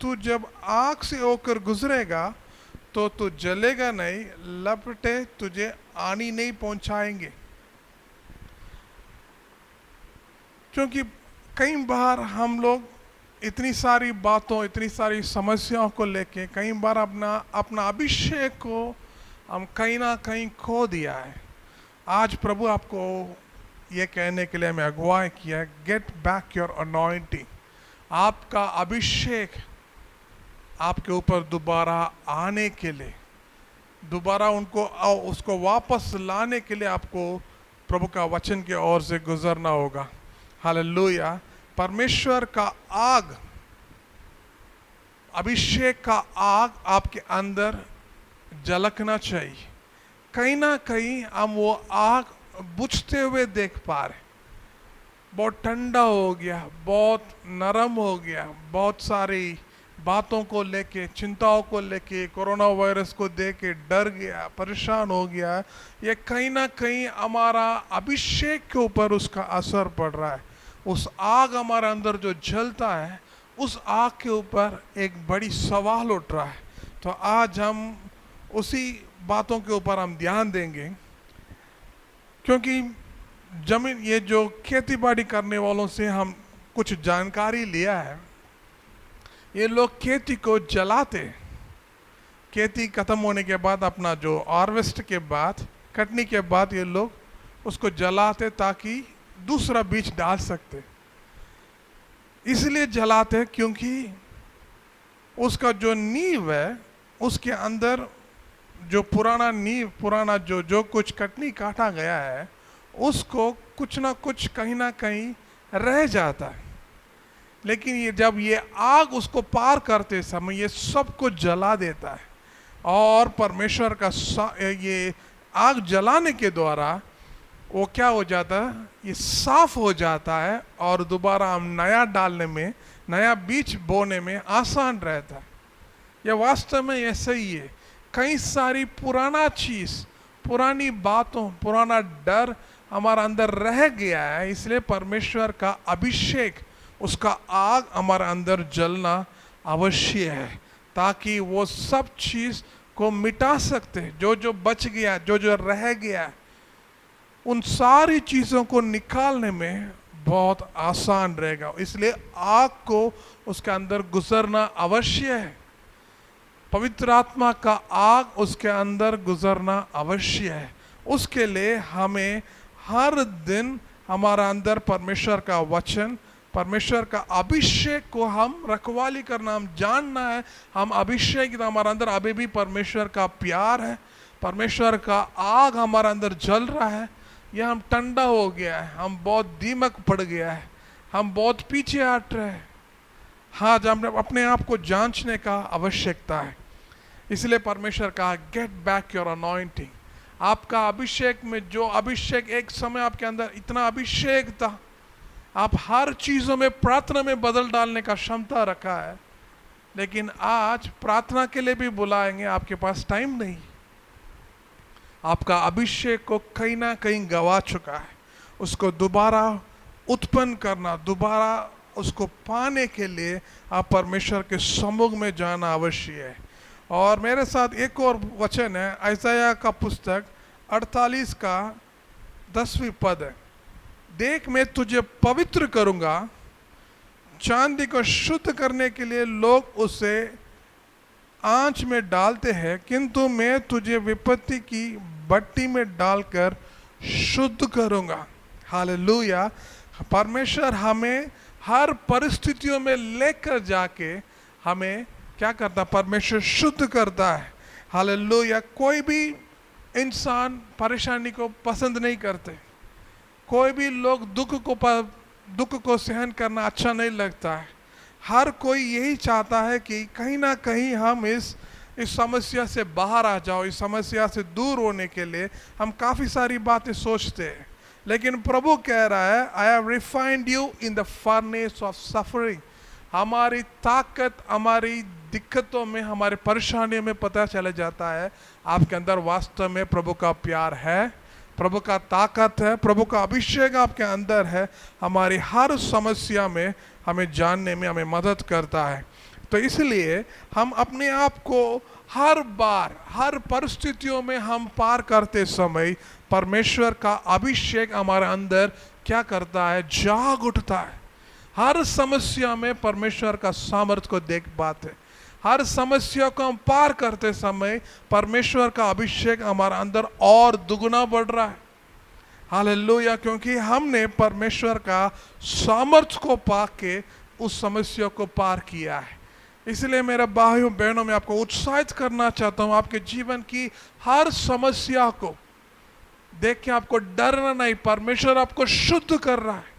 तू जब आग से होकर गुजरेगा तो तू जलेगा नहीं, लपटे तुझे हानि नहीं पहुंचाएंगे। क्योंकि कई बार हम लोग इतनी सारी बातों, इतनी सारी समस्याओं को लेके कई बार अपना अभिषेक को हम कहीं ना कहीं खो दिया है। आज प्रभु आपको ये कहने के लिए हमें अगुवाई किया है, गेट बैक योर अनॉइंटिंग। आपका अभिषेक आपके ऊपर दोबारा आने के लिए, दोबारा उसको वापस लाने के लिए आपको प्रभु का वचन की ओर से गुजरना होगा। हालेलुया। परमेश्वर का आग, अभिषेक का आग आपके अंदर झलकना चाहिए। कहीं ना कहीं हम वो आग बुझते हुए देख पा रहे। बहुत ठंडा हो गया, बहुत नरम हो गया, बहुत सारी बातों को लेके, चिंताओं को लेके, कोरोना वायरस को देख के डर गया, परेशान हो गया। ये कहीं ना कहीं हमारा अभिषेक के ऊपर उसका असर पड़ रहा है। उस आग हमारे अंदर जो जलता है, उस आग के ऊपर एक बड़ी सवाल उठ रहा है। तो आज हम उसी बातों के ऊपर हम ध्यान देंगे, क्योंकि जमीन, ये जो खेती बाड़ी करने वालों से हम कुछ जानकारी लिया है, ये लोग खेती को जलाते। खेती खत्म होने के बाद, अपना जो हार्वेस्ट के बाद, कटने के बाद, ये लोग उसको जलाते ताकि दूसरा बीज डाल सकते। इसलिए जलाते क्योंकि उसका जो नींव है, उसके अंदर जो पुराना नींव, पुराना जो कुछ कटनी काटा गया है, उसको कुछ ना कुछ कहीं ना कहीं रह जाता है। लेकिन ये जब ये आग उसको पार करते समय ये सब कुछ जला देता है, और परमेश्वर का ये आग जलाने के द्वारा वो क्या हो जाता है, ये साफ हो जाता है, और दोबारा हम नया डालने में, नया बीज बोने में आसान रहता है। यह वास्तव में ऐसा ही है। कई सारी पुराना चीज, पुरानी बातों, पुराना डर हमारा अंदर रह गया है, इसलिए परमेश्वर का अभिषेक, उसका आग हमारे अंदर जलना अवश्य है, ताकि वो सब चीज को मिटा सकते। जो जो बच गया, जो जो रह गया, उन सारी चीजों को निकालने में बहुत आसान रहेगा। इसलिए आग को उसके अंदर गुजरना अवश्य है। पवित्र आत्मा का आग उसके अंदर गुजरना अवश्य है। उसके लिए हमें हर दिन हमारा अंदर परमेश्वर का वचन, परमेश्वर का अभिषेक को हम रखवाली करना, हम जानना है। हम अभिषेक, हमारे अंदर अभी भी परमेश्वर का प्यार है, परमेश्वर का आग हमारे अंदर जल रहा है। यह हम ठंडा हो गया है, हम बहुत दीमक पड़ गया है, हम बहुत पीछे हट रहे हैं। हाँ, जब हमने अपने आप को जांचने का आवश्यकता है। इसलिए परमेश्वर कहा, गेट बैक योर अनॉइंटिंग। आपका अभिषेक में, जो अभिषेक एक समय आपके अंदर इतना अभिषेक था, आप हर चीजों में प्रार्थना में बदल डालने का क्षमता रखा है, लेकिन आज प्रार्थना के लिए भी बुलाएंगे, आपके पास टाइम नहीं। आपका अभिषेक को कहीं ना कहीं गवा चुका है। उसको दोबारा उत्पन्न करना, दोबारा उसको पाने के लिए आप परमेश्वर के सम्मुख में जाना अवश्य है। और मेरे साथ एक और वचन है, यशायाह का पुस्तक 48 का 10वीं पद है। देख, मैं तुझे पवित्र करूंगा। चांदी को शुद्ध करने के लिए लोग उसे आंच में डालते हैं, किंतु मैं तुझे विपत्ति की भट्टी में डालकर शुद्ध करूंगा। हालेलुया। परमेश्वर हमें हर परिस्थितियों में लेकर जाके हमें क्या करता, परमेश्वर शुद्ध करता है। हालेलुया। कोई भी इंसान परेशानी को पसंद नहीं करते, कोई भी लोग दुख को सहन करना अच्छा नहीं लगता है। हर कोई यही चाहता है कि कहीं ना कहीं हम इस समस्या से बाहर आ जाओ। इस समस्या से दूर होने के लिए हम काफ़ी सारी बातें सोचते हैं, लेकिन प्रभु कह रहा है, I have refined you in the furnace of suffering. हमारी ताकत, हमारी दिक्कतों में, हमारे परेशानियों में पता चला जाता है आपके अंदर वास्तव में प्रभु का प्यार है, प्रभु का ताकत है, प्रभु का अभिषेक आपके अंदर है। हमारी हर समस्या में हमें जानने में हमें मदद करता है। तो इसलिए हम अपने आप को हर बार, हर परिस्थितियों में हम पार करते समय परमेश्वर का अभिषेक हमारे अंदर क्या करता है, जाग उठता है। हर समस्या में परमेश्वर का सामर्थ्य को देख पाते। हर समस्या को हम पार करते समय परमेश्वर का अभिषेक हमारे अंदर और दुगना बढ़ रहा है। हालेलुया। क्योंकि हमने परमेश्वर का सामर्थ्य को पाके उस समस्या को पार किया है। इसलिए मेरे भाइयों बहनों, मैं आपको उत्साहित करना चाहता हूँ, आपके जीवन की हर समस्या को देख के आपको डरना नहीं। परमेश्वर आपको शुद्ध कर रहा है।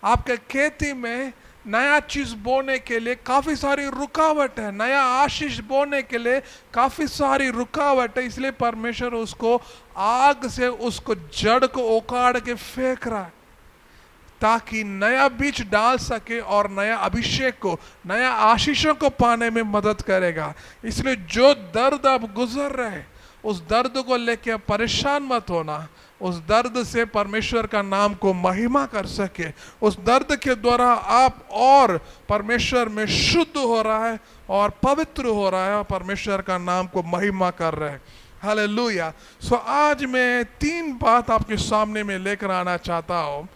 आपके खेती में नया चीज बोने के लिए काफी सारी रुकावट है, नया आशीष बोने के लिए काफी सारी रुकावट है। इसलिए परमेश्वर उसको आग से उसको जड़ को उखाड़ के फेंक रहा है ताकि नया बीज डाल सके और नया अभिषेक को, नया आशीषों को पाने में मदद करेगा। इसलिए जो दर्द आप गुजर रहे उस दर्द को लेके परेशान मत होना। उस दर्द से परमेश्वर का नाम को महिमा कर सके, उस दर्द के द्वारा आप और परमेश्वर में शुद्ध हो रहा है और पवित्र हो रहा है और परमेश्वर का नाम को महिमा कर रहे हैं। हालेलुया। सो आज मैं 3 बात आपके सामने में लेकर आना चाहता हूँ।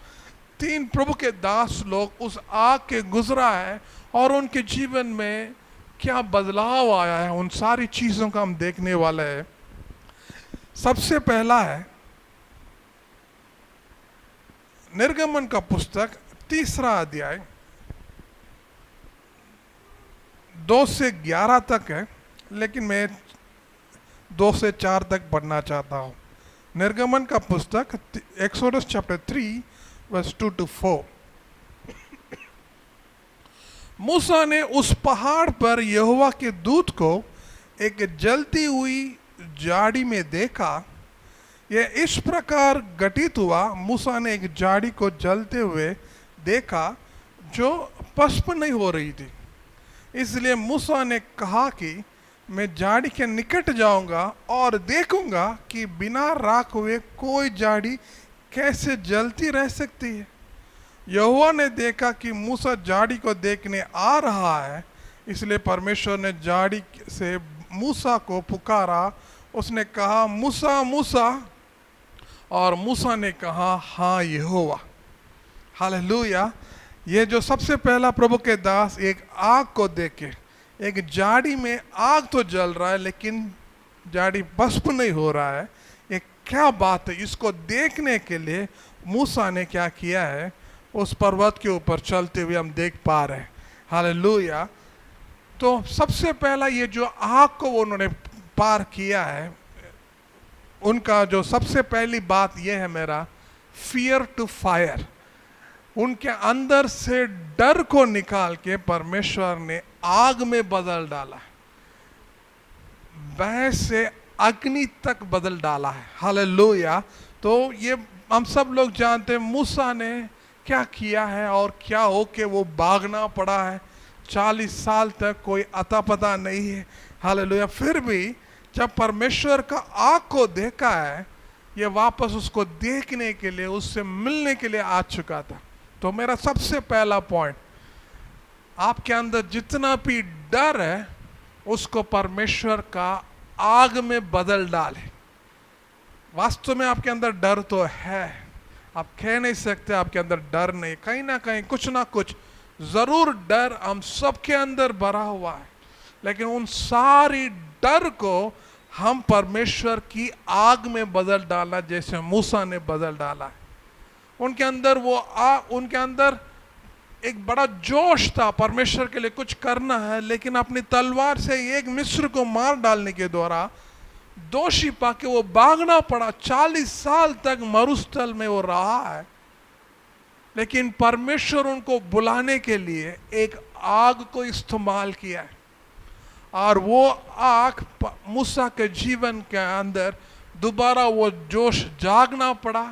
3 प्रभु के दास लोग उस आग के गुजरा है और उनके जीवन में क्या बदलाव आया है, उन सारी चीजों का हम देखने वाले हैं। सबसे पहला है निर्गमन का पुस्तक 3रा अध्याय 2 से 11 तक है, लेकिन मैं 2 से 4 तक पढ़ना चाहता हूं। निर्गमन का पुस्तक एक्सोडस चैप्टर 3 वर्स 2 to 4। मूसा ने उस पहाड़ पर यहोवा के दूत को एक जलती हुई झाड़ी में देखा। यह इस प्रकार घटित हुआ, मूसा ने एक झाड़ी को जलते हुए देखा जो पष्प नहीं हो रही थी। इसलिए मूसा ने कहा कि मैं झाड़ी के निकट जाऊंगा और देखूंगा कि बिना राख हुए कोई झाड़ी कैसे जलती रह सकती है। यहोवा ने देखा कि मूसा झाड़ी को देखने आ रहा है, इसलिए परमेश्वर ने झाड़ी से मूसा को पुकारा। उसने कहा, मूसा मूसा, और मूसा ने कहा, हाँ यहोवा। हालेलुया। ये जो सबसे पहला प्रभु के दास एक आग को देखे, एक झाड़ी में आग तो जल रहा है लेकिन झाड़ी भस्म नहीं हो रहा है, ये क्या बात है। इसको देखने के लिए मूसा ने क्या किया है, उस पर्वत के ऊपर चलते हुए हम देख पा रहे हैं। हालेलुया। तो सबसे पहला ये जो आग को उन्होंने पार किया है, उनका जो सबसे पहली बात यह है मेरा, फियर टू फायर। उनके अंदर से डर को निकाल के परमेश्वर ने आग में बदल डाला, वह से अग्नि तक बदल डाला है। हालेलुया। तो ये हम सब लोग जानते हैं मूसा ने क्या किया है और क्या हो के वो भागना पड़ा है। 40 साल तक कोई अता पता नहीं है। हालेलुया। फिर भी जब परमेश्वर का आग को देखा है, ये वापस उसको देखने के लिए, उससे मिलने के लिए आ चुका था। तो मेरा सबसे पहला पॉइंट, आपके अंदर जितना भी डर है उसको परमेश्वर का आग में बदल डाले। वास्तव में आपके अंदर डर तो है, आप कह नहीं सकते आपके अंदर डर नहीं, कहीं ना कहीं कुछ ना कुछ जरूर डर हम सबके अंदर भरा हुआ है। लेकिन उन सारी डर को हम परमेश्वर की आग में बदल डाला, जैसे मूसा ने बदल डाला है। उनके अंदर उनके अंदर एक बड़ा जोश था, परमेश्वर के लिए कुछ करना है, लेकिन अपनी तलवार से एक मिस्र को मार डालने के द्वारा दोषी पाके वो भागना पड़ा। 40 साल तक मरुस्थल में वो रहा है, लेकिन परमेश्वर उनको बुलाने के लिए एक आग को इस्तेमाल किया है और वो आग मूसा के जीवन के अंदर दोबारा वो जोश जागना पड़ा।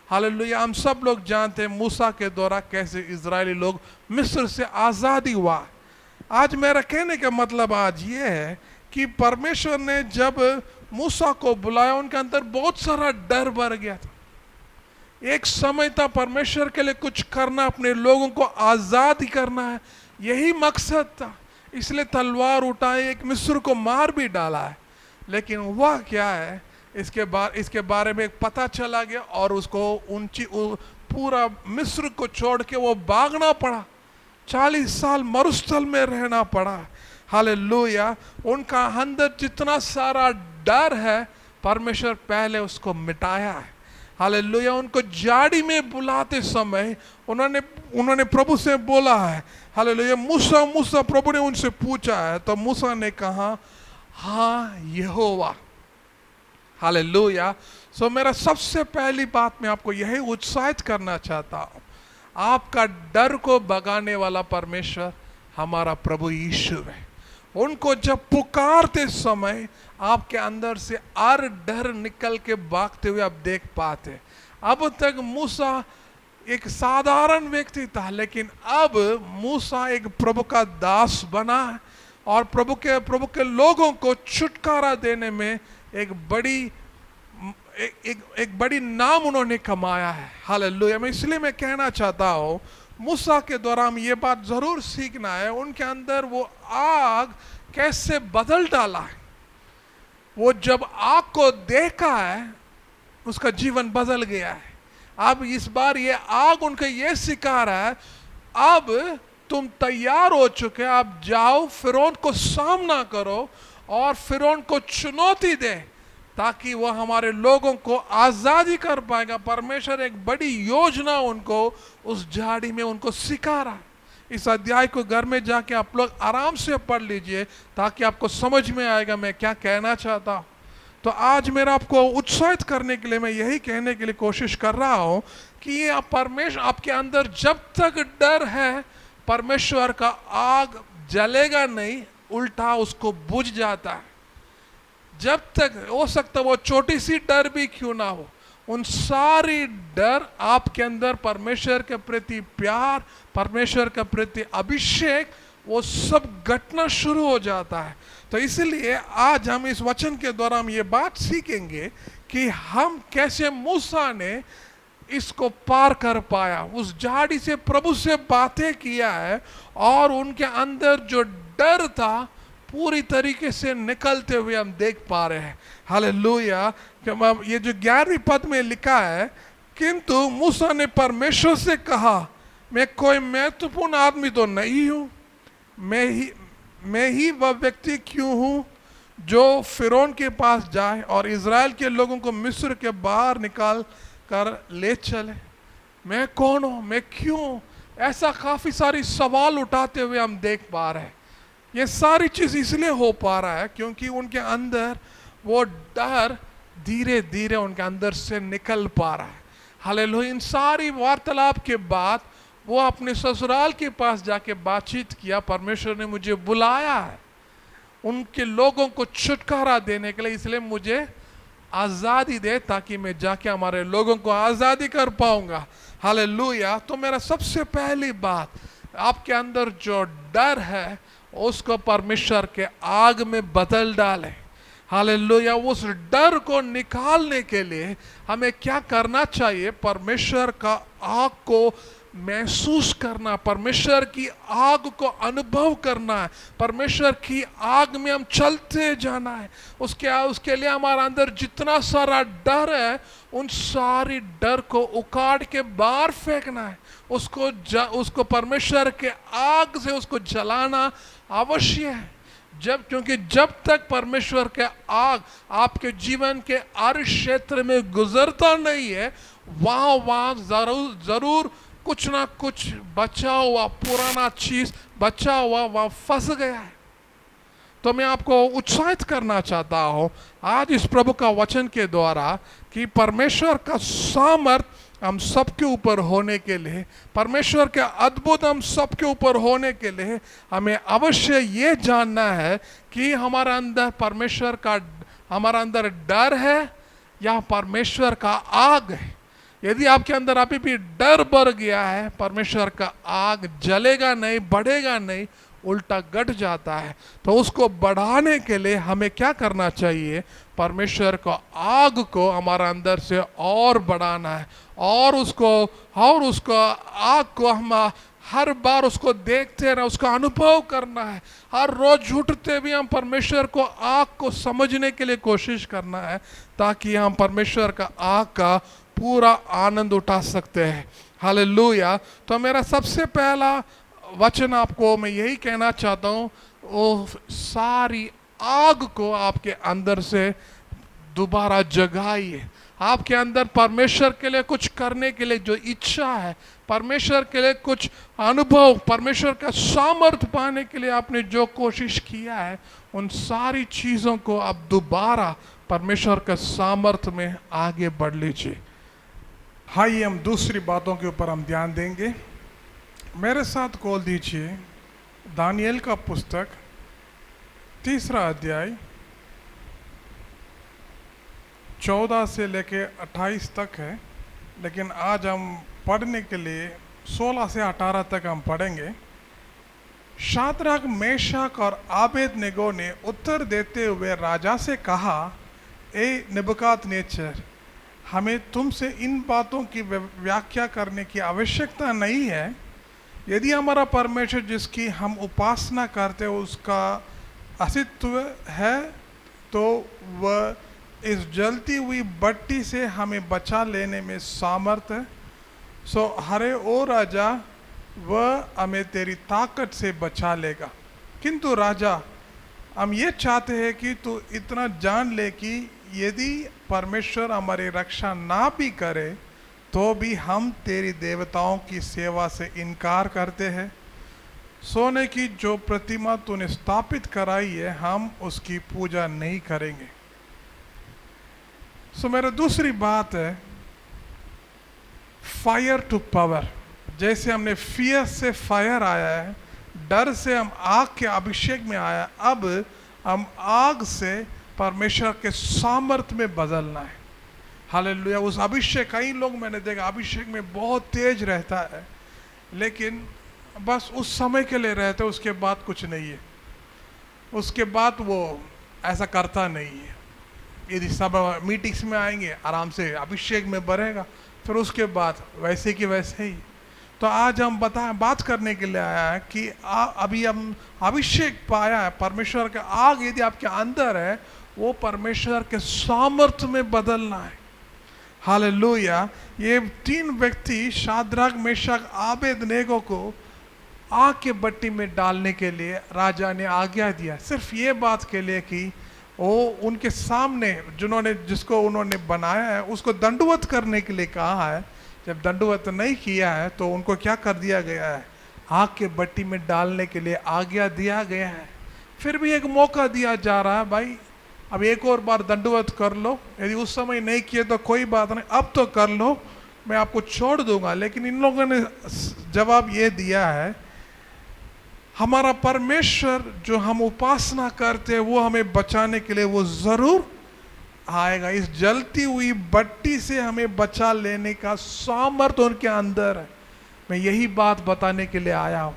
हालेलुया। हम सब लोग जानते हैं मूसा के द्वारा कैसे इजरायली लोग मिस्र से आज़ादी हुआ। आज मेरा कहने का मतलब आज ये है कि परमेश्वर ने जब मूसा को बुलाया, उनके अंदर बहुत सारा डर भर गया था। एक समय था परमेश्वर के लिए कुछ करना, अपने लोगों को आज़ाद करना है, यही मकसद था। इसलिए तलवार उठाए, एक मिस्र को मार भी डाला है। लेकिन हुआ क्या है, इसके बारे में पता चला गया और उसको पूरा मिस्र को छोड़ के वो भागना पड़ा। 40 साल मरुस्थल में रहना पड़ा। हालेलुया। उनका अंदर जितना सारा डर है परमेश्वर पहले उसको मिटाया है। हालेलुया। उनको झाड़ी में बुलाते समय उन्होंने प्रभु से बोला है, हालेलुया, मूसा मूसा, प्रभु ने उनसे पूछा है, तो मूसा ने कहा, हाँ यहोवा। हालेलुया। सो मेरा सबसे पहली बात मैं आपको यही उत्साहित करना चाहता हूँ, आपका डर को भगाने वाला परमेश्वर हमारा प्रभु यीशु है। उनको जब पुकारते समय आपके अंदर से हर डर निकल के भागते हुए आप देख पाते। अब तक मूसा एक साधारण व्यक्ति था, लेकिन अब मूसा एक प्रभु का दास बना है और प्रभु के लोगों को छुटकारा देने में एक बड़ी नाम उन्होंने कमाया है। हालेलुया। मैं इसलिए मैं कहना चाहता हूँ, मूसा के द्वारा हम ये बात जरूर सीखना है, उनके अंदर वो आग कैसे बदल डाला है। वो जब आग को देखा है उसका जीवन बदल गया है। अब इस बार ये आग उनको ये सिखा रहा है, अब तुम तैयार हो चुके, आप जाओ फिरौन को सामना करो और फिरौन को चुनौती दे ताकि वह हमारे लोगों को आजादी कर पाएगा। परमेश्वर एक बड़ी योजना उनको उस झाड़ी में उनको सिखा रहा है। इस अध्याय को घर में जाके आप लोग आराम से पढ़ लीजिए ताकि आपको समझ में आएगा मैं क्या कहना चाहता हूँ। तो आज मेरा आपको उत्साहित करने के लिए मैं यही कहने के लिए कोशिश कर रहा हूँ कि ये परमेश्वर आपके अंदर जब तक डर है, परमेश्वर का आग जलेगा नहीं, उल्टा उसको बुझ जाता है। जब तक हो सकता वो छोटी सी डर भी क्यों ना हो, उन सारी डर आपके अंदर परमेश्वर के प्रति प्यार, परमेश्वर के प्रति अभिषेक, वो सब घटना शुरू हो जाता है। तो इसलिए आज हम इस वचन के द्वारा हम ये बात सीखेंगे कि हम कैसे मूसा ने इसको पार कर पाया, उस झाड़ी से प्रभु से बातें किया है और उनके अंदर जो डर था पूरी तरीके से निकलते हुए हम देख पा रहे हैं। हालेलुया। ये जो 11वीं पद में लिखा है, किंतु मूसा ने परमेश्वर से कहा, मैं कोई महत्वपूर्ण आदमी तो नहीं हूं, मैं ही वह व्यक्ति क्यों हूं जो फिरौन के पास जाए और इज़राइल के लोगों को मिस्र के बाहर निकाल कर ले चले। मैं कौन हूं, मैं क्यों, ऐसा काफी सारी सवाल उठाते हुए हम देख पा रहे हैं। ये सारी चीज इसलिए हो पा रहा है क्योंकि उनके अंदर वो डर धीरे धीरे उनके अंदर से निकल पा रहा है। हालेलुया। इन सारी वार्तालाप के बाद वो अपने ससुराल के पास जाके बातचीत किया, परमेश्वर ने मुझे बुलाया है उनके लोगों को छुटकारा देने के लिए, इसलिए मुझे आज़ादी दे ताकि मैं जाके हमारे लोगों को आज़ादी कर पाऊंगा। हालेलुया। तो मेरा सबसे पहली बात, आपके अंदर जो डर है उसको परमेश्वर के आग में बदल डालें। हालेलुया। उस डर को निकालने के लिए हमें क्या करना चाहिए, परमेश्वर का आग को महसूस करना, परमेश्वर की आग को अनुभव करना है, परमेश्वर की आग में हम चलते जाना है। उसके लिए हमारा अंदर जितना सारा डर है उन सारी डर को उखाड़ के बाहर फेंकना है, उसको परमेश्वर के आग से उसको जलाना अवश्य है। क्योंकि जब तक परमेश्वर के आग आपके जीवन के हर क्षेत्र में गुजरता नहीं है, वहां जरूर कुछ ना कुछ बचा हुआ पुराना चीज बचा हुआ वहां फंस गया है। तो मैं आपको उत्साहित करना चाहता हूं आज इस प्रभु का वचन के द्वारा कि परमेश्वर का सामर्थ हम सबके ऊपर होने के लिए, परमेश्वर के अद्भुत हम सबके ऊपर होने के लिए हमें अवश्य ये जानना है कि हमारा अंदर परमेश्वर का, हमारा अंदर डर है या परमेश्वर का आग है। यदि आपके अंदर अभी भी डर बढ़ गया है, परमेश्वर का आग जलेगा नहीं, बढ़ेगा नहीं, उल्टा घट जाता है। तो उसको बढ़ाने के लिए हमें क्या करना चाहिए, परमेश्वर को आग को हमारा अंदर से और बढ़ाना है और उसको आग को हम हर बार उसको देखते रहना, उसका अनुभव करना है। हर रोज उठते भी हम परमेश्वर को आग को समझने के लिए कोशिश करना है ताकि हम परमेश्वर का आग का पूरा आनंद उठा सकते हैं। हालेलुया। तो मेरा सबसे पहला वचन आपको मैं यही कहना चाहता हूँ, वो सारी आग को आपके अंदर से दोबारा जगाइए। आपके अंदर परमेश्वर के लिए कुछ करने के लिए जो इच्छा है, परमेश्वर के लिए कुछ अनुभव, परमेश्वर का सामर्थ्य पाने के लिए आपने जो कोशिश किया है, उन सारी चीज़ों को आप दोबारा परमेश्वर का सामर्थ्य में आगे बढ़ लीजिए। आइए हम दूसरी बातों के ऊपर हम ध्यान देंगे। मेरे साथ खोल दीजिए दानियल का पुस्तक 3 अध्याय 14 से लेके 28 तक है, लेकिन आज हम पढ़ने के लिए 16 से 18 तक हम पढ़ेंगे। शाद्रक, मेशक और आबेदनेगो ने उत्तर देते हुए राजा से कहा, ए नेबुकदनेस्सर, हमें तुमसे इन बातों की व्याख्या करने की आवश्यकता नहीं है। यदि हमारा परमेश्वर जिसकी हम उपासना करते हैं उसका अस्तित्व है, तो वह इस जलती हुई भट्टी से हमें बचा लेने में सामर्थ है। सो हरे ओ राजा, वह हमें तेरी ताकत से बचा लेगा। किंतु राजा, हम ये चाहते हैं कि तू इतना जान ले कि यदि परमेश्वर हमारी रक्षा ना भी करे तो भी हम तेरी देवताओं की सेवा से इनकार करते हैं। सोने की जो प्रतिमा तूने स्थापित कराई है, हम उसकी पूजा नहीं करेंगे। सो मेरा दूसरी बात है फायर टू पावर। जैसे हमने फियर से फायर आया है, डर से हम आग के अभिषेक में आया, अब हम आग से परमेश्वर के सामर्थ्य में बदलना है। हालेलुया। उस अभिषेक, कई लोग मैंने देखा अभिषेक में बहुत तेज रहता है, लेकिन बस उस समय के लिए रहता है, उसके बाद कुछ नहीं है। उसके बाद वो ऐसा करता नहीं है। यदि सब मीटिंग्स में आएंगे आराम से अभिषेक में बढ़ेगा, फिर उसके बाद वैसे कि वैसे ही। तो आज हम बात करने के लिए आया है कि अभी हम अभिषेक पाया है, परमेश्वर का आग यदि आपके अंदर है, वो परमेश्वर के सामर्थ्य में बदलना है। हालेलुया। ये 3 व्यक्ति शाद्रक, मेशक, आबेदनेगो को आग के भट्टी में डालने के लिए राजा ने आज्ञा दिया, सिर्फ ये बात के लिए कि वो उनके सामने जिसको उन्होंने बनाया है उसको दंडवत करने के लिए कहा है। जब दंडवत नहीं किया है तो उनको क्या कर दिया गया है, आग के भट्टी में डालने के लिए आज्ञा दिया गया है। फिर भी एक मौका दिया जा रहा है, भाई अब एक और बार दंडवत कर लो। यदि उस समय नहीं किए तो कोई बात नहीं, अब तो कर लो, मैं आपको छोड़ दूंगा। लेकिन इन लोगों ने जवाब ये दिया है, हमारा परमेश्वर जो हम उपासना करते हैं वो हमें बचाने के लिए वो जरूर आएगा। इस जलती हुई भट्टी से हमें बचा लेने का सामर्थ्य उनके अंदर है। मैं यही बात बताने के लिए आया हूँ।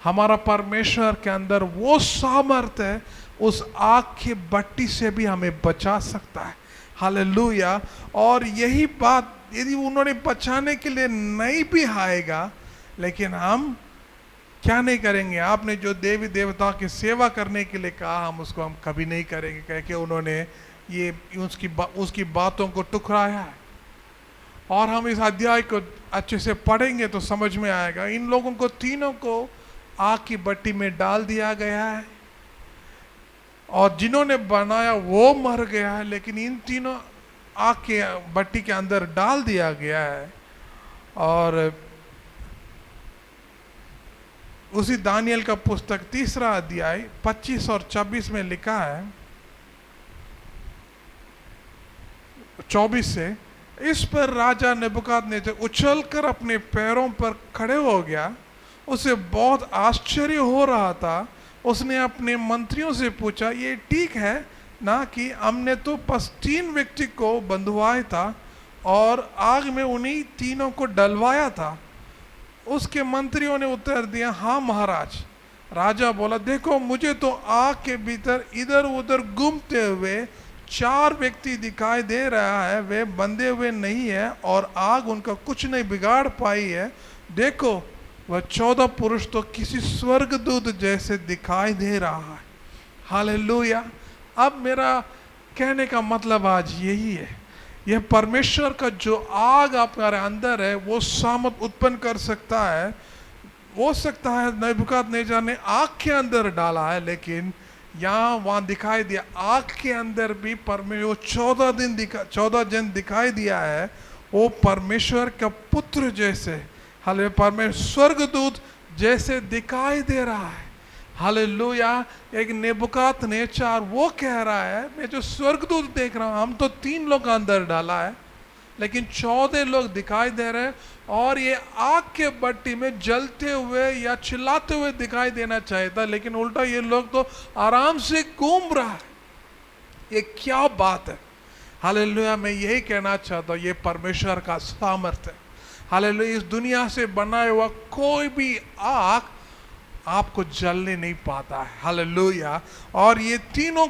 हमारा परमेश्वर के अंदर वो सामर्थ्य है, उस आग की भट्टी से भी हमें बचा सकता है। हालेलुया। और यही बात यदि उन्होंने बचाने के लिए नहीं भी आएगा, लेकिन हम क्या नहीं करेंगे। आपने जो देवी देवता की सेवा करने के लिए कहा, हम उसको हम कभी नहीं करेंगे, कह के उन्होंने ये उसकी बातों को टुकराया है। और हम इस अध्याय को अच्छे से पढ़ेंगे तो समझ में आएगा। इन लोगों को तीनों को आग की भट्टी में डाल दिया गया है, और जिन्होंने बनाया वो मर गया है, लेकिन इन तीनों आग के भट्टी के अंदर डाल दिया गया है। और उसी दानियल का पुस्तक 3 अध्याय 25 और 26 में लिखा है, 24 से, इस पर राजा नेबुकदनेस्सर उछलकर अपने पैरों पर खड़े हो गया। उसे बहुत आश्चर्य हो रहा था। उसने अपने मंत्रियों से पूछा, ये ठीक है ना कि हमने तो बस 3 व्यक्ति को बंधुआया था और आग में उन्हीं तीनों को डलवाया था? उसके मंत्रियों ने उत्तर दिया, हाँ महाराज। राजा बोला, देखो मुझे तो आग के भीतर इधर उधर घूमते हुए 4 व्यक्ति दिखाई दे रहा है। वे बंधे हुए नहीं है और आग उनका कुछ नहीं बिगाड़ पाई है। देखो वह 14 पुरुष तो किसी स्वर्गदूत जैसे दिखाई दे रहा है। हालेलुया। अब मेरा कहने का मतलब आज यही है, यह परमेश्वर का जो आग आपके अंदर है वो सामर्थ उत्पन्न कर सकता है। हो सकता है नेबुकदनेस्सर ने आग के अंदर डाला है, लेकिन यहाँ वहाँ दिखाई दिया आग के अंदर भी परमेश्वर 14 जन दिखाई दिया है। वो परमेश्वर का पुत्र जैसे, हाले परमेश्वर स्वर्गदूत जैसे दिखाई दे रहा है। हालेलुया। एक नेबुकदनेस्सर वो कह रहा है, मैं जो स्वर्गदूत देख रहा हूँ, हम तो 3 लोग अंदर डाला है, लेकिन 14 लोग दिखाई दे रहे हैं, और ये आग के भट्टी में जलते हुए या चिल्लाते हुए दिखाई देना चाहिए था, लेकिन उल्टा ये लोग तो आराम से घूम रहा है। ये क्या बात है? हालेलुया। मैं यही कहना चाहता हूँ, ये परमेश्वर का सामर्थ्य है। हालेलुया। इस दुनिया से बनाया हुआ कोई भी आग आपको जलने नहीं पाता है। हालेलुया। और ये तीनों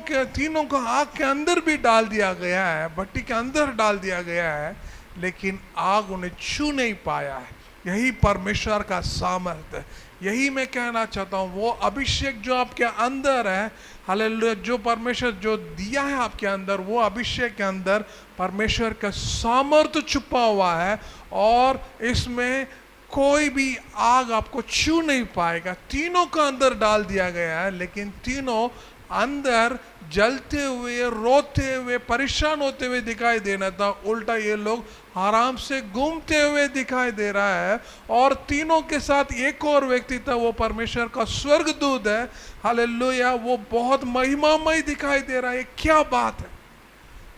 को आग के अंदर भी डाल दिया गया है, भट्टी के अंदर डाल दिया गया है, लेकिन आग उन्हें छू नहीं पाया है। यही परमेश्वर का सामर्थ्य है। यही मैं कहना चाहता हूँ, वो अभिषेक जो आपके अंदर है, हालेलुया, जो परमेश्वर जो दिया है आपके अंदर, वो अभिषेक के अंदर परमेश्वर का सामर्थ्य छुपा हुआ है, और इसमें कोई भी आग आपको छू नहीं पाएगा। तीनों का अंदर डाल दिया गया है, लेकिन तीनों अंदर जलते हुए, रोते हुए, परेशान होते हुए दिखाई देना था, उल्टा ये लोग आराम से घूमते हुए दिखाई दे रहा है। और तीनों के साथ एक और व्यक्ति था, वो परमेश्वर का स्वर्गदूत है। हालेलुया। वो बहुत महिमामय दिखाई दे रहा है। क्या बात है!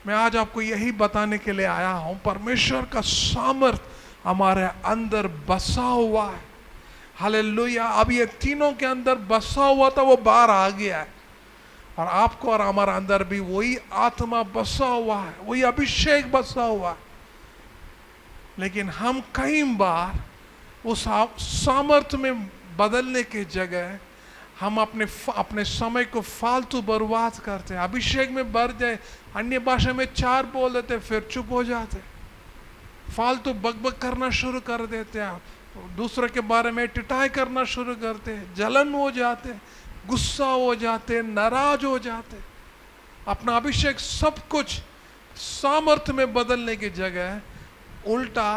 मैं आज आपको यही बताने के लिए आया हूं, परमेश्वर का सामर्थ्य हमारे अंदर बसा हुआ है। हालेलुया। अब ये तीनों के अंदर बसा हुआ था, वो बाहर आ गया है, और आपको और हमारे अंदर भी वही आत्मा बसा हुआ है, वही अभिषेक बसा हुआ है। लेकिन हम कई बार उस सामर्थ्य में बदलने के जगह हम अपने समय को फालतू बर्बाद करते हैं। अभिषेक में बढ़ जाए, अन्य भाषा में 4 बोल देते, फिर चुप हो जाते, फालतू बकबक करना शुरू कर देते हैं, दूसरे के बारे में टिटाई करना शुरू करते हैं, जलन हो जाते, गुस्सा हो जाते, नाराज हो जाते। अपना अभिषेक सब कुछ सामर्थ्य में बदलने की जगह उल्टा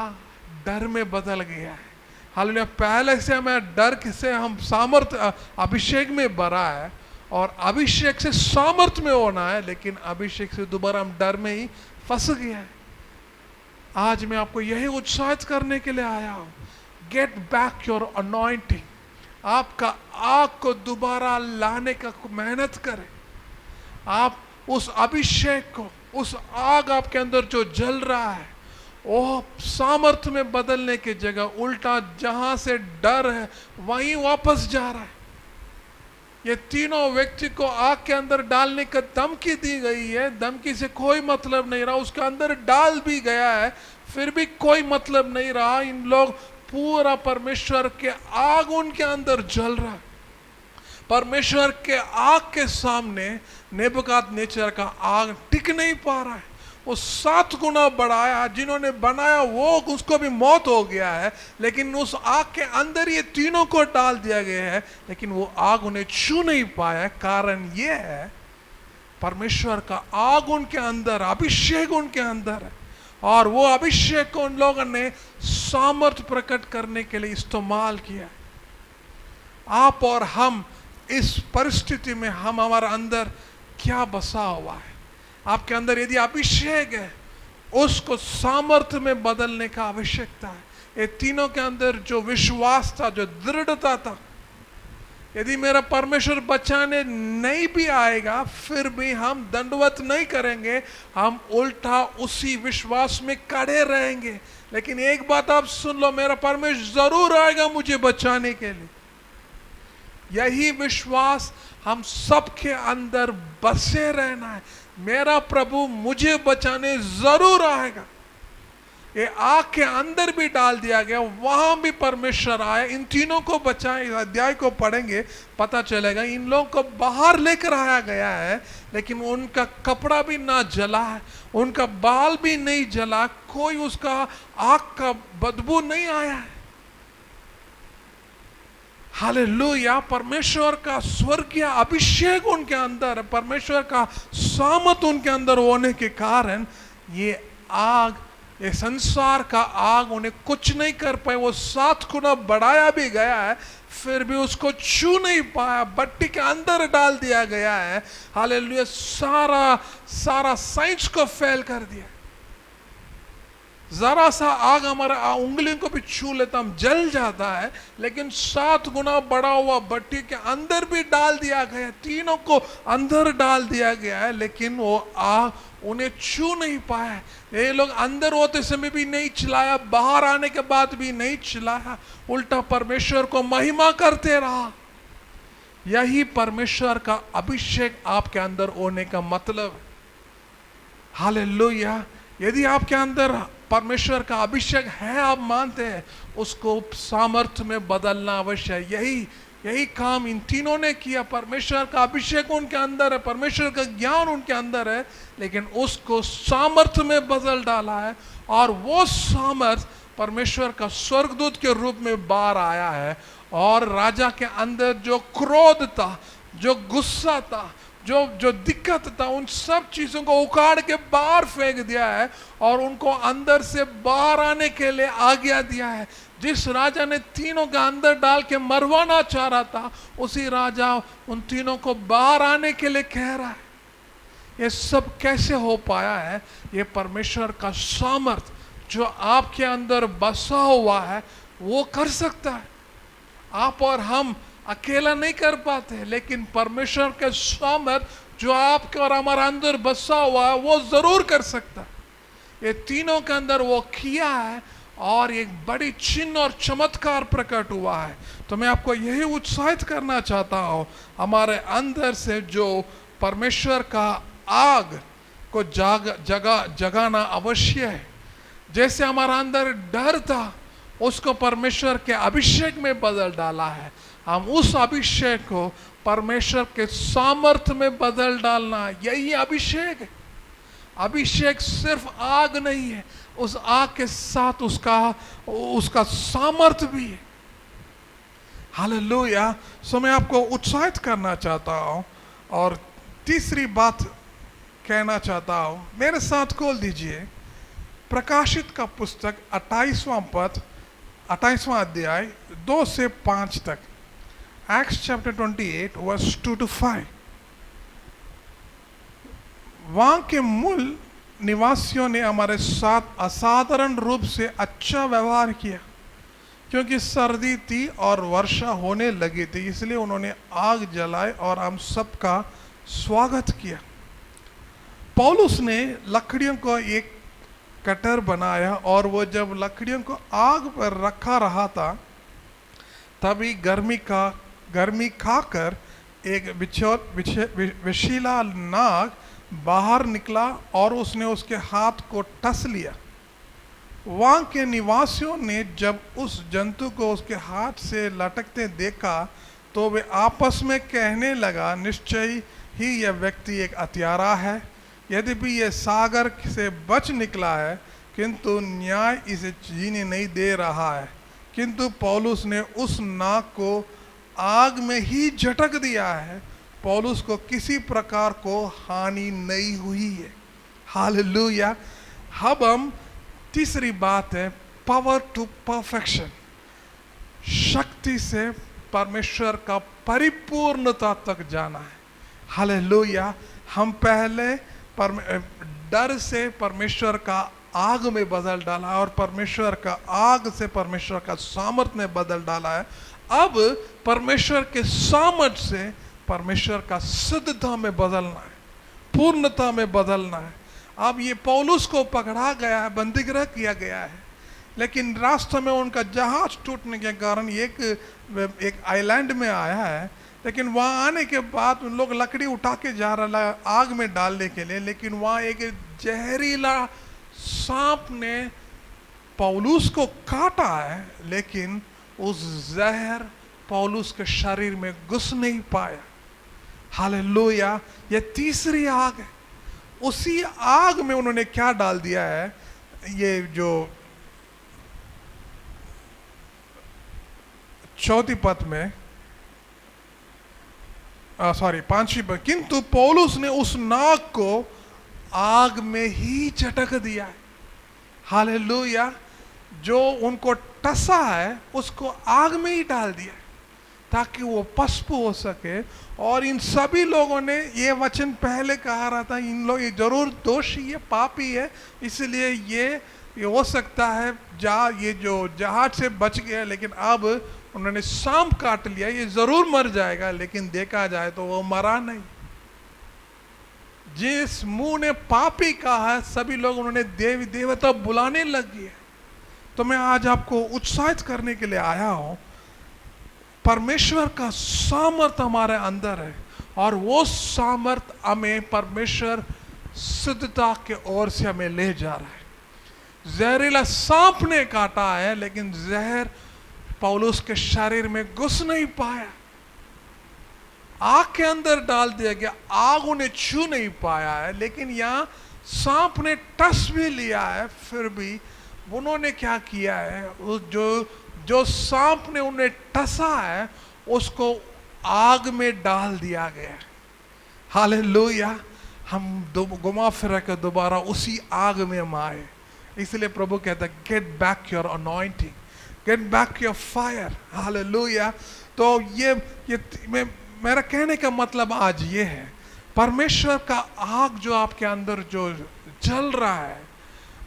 डर में बदल गया है। हालेलुया। पहले से हमें डर से हम सामर्थ्य अभिषेक में भरा है, और अभिषेक से सामर्थ्य में होना है, लेकिन अभिषेक से दोबारा हम डर में ही फंस गया है। आज मैं आपको यही उत्साहित करने के लिए आया हूं, गेट बैक योर अनॉइंटिंग। आपका आग को दोबारा लाने का मेहनत करें। आप उस अभिषेक को, उस आग आपके अंदर जो जल रहा है, वो सामर्थ्य में बदलने की जगह उल्टा जहां से डर है वहीं वापस जा रहा है। ये तीनों व्यक्ति को आग के अंदर डालने का धमकी दी गई है, धमकी से कोई मतलब नहीं रहा, उसके अंदर डाल भी गया है, फिर भी कोई मतलब नहीं रहा। इन लोग पूरा परमेश्वर के आग उनके अंदर जल रहा है। परमेश्वर के आग के सामने नेबुकदनेस्सर का आग टिक नहीं पा रहा है। वो 7 गुना बढ़ाया, जिन्होंने बनाया वो उसको भी मौत हो गया है, लेकिन उस आग के अंदर ये तीनों को डाल दिया गया है, लेकिन वो आग उन्हें छू नहीं पाया। कारण ये है, परमेश्वर का आग उनके अंदर, अभिषेक उनके अंदर है, और वो अभिषेक को उन लोगों ने सामर्थ्य प्रकट करने के लिए इस्तेमाल किया। आप और हम इस परिस्थिति में, हम हमारे अंदर क्या बसा हुआ है? आपके अंदर यदि अभिषेक है, उसको सामर्थ्य में बदलने का आवश्यकता है। ये तीनों के अंदर जो विश्वास था, जो दृढ़ता था, यदि मेरा परमेश्वर बचाने नहीं भी आएगा, फिर भी हम दंडवत नहीं करेंगे, हम उल्टा उसी विश्वास में खड़े रहेंगे। लेकिन एक बात आप सुन लो, मेरा परमेश्वर जरूर आएगा मुझे बचाने के लिए। यही विश्वास हम सबके अंदर बसे रहना है। मेरा प्रभु मुझे बचाने जरूर आएगा। ये आग के अंदर भी डाल दिया गया, वहां भी परमेश्वर आए, इन तीनों को बचाए। अध्याय को पढ़ेंगे, पता चलेगा इन लोगों को बाहर लेकर आया गया है, लेकिन उनका कपड़ा भी ना जला है, उनका बाल भी नहीं जला, कोई उसका आग का बदबू नहीं आया है। हालेलुया। परमेश्वर का स्वर्गीय अभिषेक उनके अंदर है, परमेश्वर का सामर्थ उनके अंदर होने के कारण ये आग, ये संसार का आग उन्हें कुछ नहीं कर पाए। वो 7 गुना बढ़ाया भी गया है, फिर भी उसको छू नहीं पाया, भट्टी के अंदर डाल दिया गया है। हालेलुया। सारा साइंस को फेल कर दिया। जरा सा आग हमारे उंगलियों को भी छू लेता, हम जल जाता है, लेकिन 7 गुना बढ़ा हुआ भट्टी के अंदर भी डाल दिया गया, तीनों को अंदर डाल दिया गया है, लेकिन वो आग उन्हें छू नहीं पाया। ये लोग अंदर होते समय भी नहीं चिल्लाया, बाहर आने के बाद भी नहीं चिल्लाया, उल्टा परमेश्वर को महिमा करते रहा। यही परमेश्वर का अभिषेक आपके अंदर होने का मतलब है। हालेलुया। यदि आपके अंदर परमेश्वर का अभिषेक है, आप मानते हैं, उसको सामर्थ्य में बदलना अवश्य है। यही काम इन तीनों ने किया। परमेश्वर का अभिषेक उनके अंदर है, परमेश्वर का ज्ञान उनके अंदर है, लेकिन उसको सामर्थ्य में बदल डाला है, और वो सामर्थ परमेश्वर का स्वर्गदूत के रूप में बाहर आया है, और राजा के अंदर जो क्रोध था, जो गुस्सा था, जो दिक्कत था, उन सब चीजों को उखाड़ के बाहर फेंक दिया है, और उनको अंदर से बाहर आने के लिए आज्ञा दिया है। जिस राजा ने तीनों का अंदर डाल के मरवाना चाह रहा था, उसी राजा उन तीनों को बाहर आने के लिए कह रहा है। ये सब कैसे हो पाया है? ये परमेश्वर का सामर्थ जो आपके अंदर बसा हुआ है वो कर सकता है। आप और हम अकेला नहीं कर पाते, लेकिन परमेश्वर के सामर्थ जो आपके और हमारा अंदर बसा हुआ है वो जरूर कर सकता है। ये तीनों के अंदर वो किया है, और एक बड़ी चिन्ह और चमत्कार प्रकट हुआ है। तो मैं आपको यही उत्साहित करना चाहता हूँ, हमारे अंदर से जो परमेश्वर का आग को जगाना अवश्य है। जैसे हमारा अंदर डर था, उसको परमेश्वर के अभिषेक में बदल डाला है। हम उस अभिषेक को परमेश्वर के सामर्थ्य में बदल डालना, यही अभिषेक है। अभिषेक सिर्फ आग नहीं है, उस आग के साथ उसका सामर्थ्य भी है। हालेलुया। सो मैं आपको उत्साहित करना चाहता हूं, और तीसरी बात कहना चाहता हूं। मेरे साथ खोल दीजिए प्रकाशित का पुस्तक 28वां अध्याय 2 से 5 तक। Acts chapter 28 verse 2 to 5। वहां के मूल निवासियों ने हमारे साथ असाधारण रूप से अच्छा व्यवहार किया, क्योंकि सर्दी थी और वर्षा होने लगी थी, इसलिए उन्होंने आग जलाई और हम सबका स्वागत किया। पौलुस ने लकड़ियों को एक कटर बनाया, और वो जब लकड़ियों को आग पर रखा रहा था, तभी गर्मी खाकर एक विषैला नाग बाहर निकला और उसने उसके हाथ को टस लिया। वहां के निवासियों ने जब उस जंतु को उसके हाथ से लटकते देखा, तो वे आपस में कहने लगा, निश्चय ही यह व्यक्ति एक हत्यारा है। यद्यपि यह सागर से बच निकला है, किंतु न्याय इसे जीने नहीं दे रहा है। किंतु पौलुस ने उस नाग को आग में ही झटक दिया है, पौलुस को किसी प्रकार को हानि नहीं हुई है। हालेलुया। अब हम तीसरी बात है, पावर टू परफेक्शन। शक्ति से परमेश्वर का परिपूर्णता तक जाना है। हालेलुया। हम पहले डर से परमेश्वर का आग में बदल डाला, और परमेश्वर का आग से परमेश्वर का सामर्थ्य में बदल डाला है। अब परमेश्वर के सामर्थ्य से परमेश्वर का सिद्धता में बदलना है, पूर्णता में बदलना है। अब ये पौलुस को पकड़ा गया है, बंदीगृह किया गया है, लेकिन रास्ते में उनका जहाज टूटने के कारण एक आइलैंड में आया है। लेकिन वहाँ आने के बाद उन लोग लकड़ी उठा के जा रहा है आग में डालने के लिए, लेकिन वहाँ एक जहरीला सांप ने पौलुस को काटा है, लेकिन उस जहर पौलुस के शरीर में घुस नहीं पाया। हालेलुया। यह तीसरी आग है। उसी आग में उन्होंने क्या डाल दिया है, ये जो 4 पद में, 5वीं पद, किंतु पौलुस ने उस नाग को आग में ही झटक दिया है। हालेलुया। जो उनको टसा है उसको आग में ही डाल दिया, ताकि वो पस्प हो सके। और इन सभी लोगों ने ये वचन पहले कहा रहा था, इन लोग ये जरूर दोषी है, पापी है, इसलिए ये हो सकता है ये जो जहाज से बच गया, लेकिन अब उन्होंने सांप काट लिया, ये जरूर मर जाएगा। लेकिन देखा जाए तो वो मरा नहीं। जिस मुंह ने पापी कहा है, सभी लोग उन्होंने देवी देवता बुलाने लगे। तो मैं आज आपको उत्साहित करने के लिए आया हूं। परमेश्वर का सामर्थ हमारे अंदर है, और वो सामर्थ हमें परमेश्वर सिद्धता के ओर से हमें ले जा रहा है। जहरीला सांप ने काटा है, लेकिन जहर पौलुस के शरीर में घुस नहीं पाया। आग के अंदर डाल दिया गया, आग उन्हें छू नहीं पाया है। लेकिन यहाँ सांप ने टस भी लिया है, फिर भी उन्होंने क्या किया है, जो सांप ने उन्हें टसा है उसको आग में डाल दिया गया। हालेलुया। हम घुमा फिरा कर दोबारा उसी आग में हम आए। इसलिए प्रभु कहता है, get back your anointing, get back your fire. Hallelujah. तो ये मेरा कहने का मतलब आज ये है, परमेश्वर का आग जो आपके अंदर जो जल रहा है,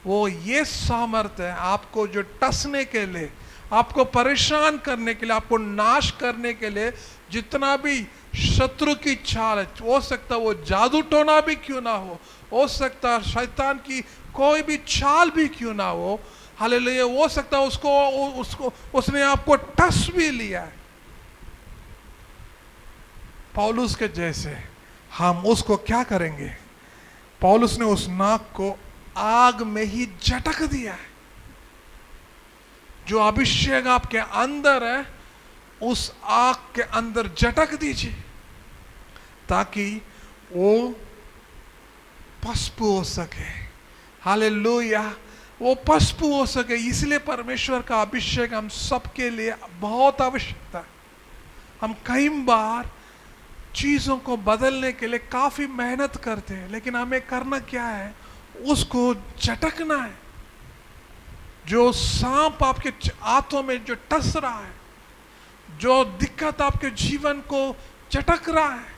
वो ये सामर्थ है आपको जो टसने के लिए, आपको परेशान करने के लिए, आपको नाश करने के लिए जितना भी शत्रु की चाल है, हो सकता है वो जादू टोना भी क्यों ना हो सकता है शैतान की कोई भी चाल भी क्यों ना हो, हालेलुया, हो सकता है उसने आपको टस भी लिया है। पौलुस के जैसे हम उसको क्या करेंगे? पौलुस ने उस नाक को आग में ही झटक दिया है। जो अभिषेक आपके अंदर है, उस आग के अंदर झटक दीजिए, ताकि वो पस्प हो सके। हालेलुया, वो पस्प हो सके। इसलिए परमेश्वर का अभिषेक हम सबके लिए बहुत आवश्यकता है। हम कई बार चीजों को बदलने के लिए काफी मेहनत करते हैं, लेकिन हमें करना क्या है? उसको झटकना है। जो सांप आपके हाथों में जो टस रहा है, जो दिक्कत आपके जीवन को झटक रहा है,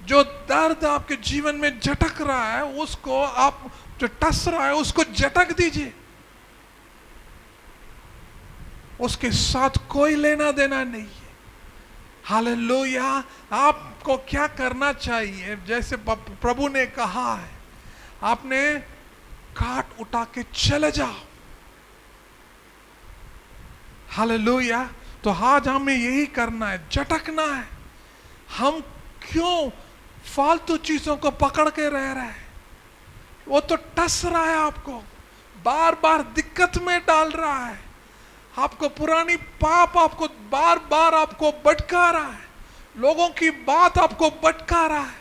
जो दर्द आपके जीवन में झटक रहा है, उसको आप जो टस रहा है उसको झटक दीजिए। उसके साथ कोई लेना देना नहीं है। हालेलुया। आपको क्या करना चाहिए? जैसे प्रभु ने कहा है, आपने काट उठा के चले जाओ। हालेलुया। तो आज हमें यही करना है, झटकना है। हम क्यों फालतू चीजों को पकड़ के रह रहे हैं? वो तो टस रहा है, आपको बार बार दिक्कत में डाल रहा है। आपको पुरानी पाप आपको बार बार आपको भटका रहा है। लोगों की बात आपको भटका रहा है।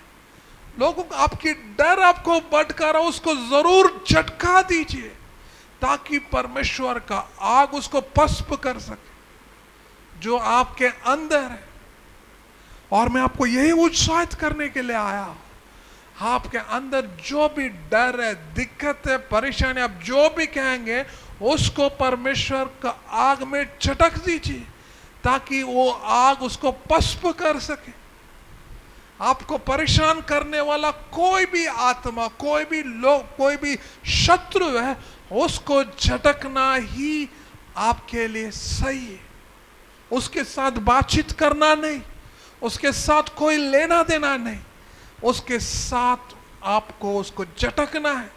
लोगों आपकी डर आपको भटका रहा है। उसको जरूर झटका दीजिए, ताकि परमेश्वर का आग उसको पस्प कर सके जो आपके अंदर है। और मैं आपको यही उत्साहित करने के लिए आया हूं। आपके अंदर जो भी डर है, दिक्कत है, परेशानी, आप जो भी कहेंगे, उसको परमेश्वर का आग में झटक दीजिए, ताकि वो आग उसको पस्प कर सके। आपको परेशान करने वाला कोई भी आत्मा, कोई भी लोग, कोई भी शत्रु है, उसको झटकना ही आपके लिए सही है। उसके साथ बातचीत करना नहीं, उसके साथ कोई लेना देना नहीं, उसके साथ आपको उसको झटकना है।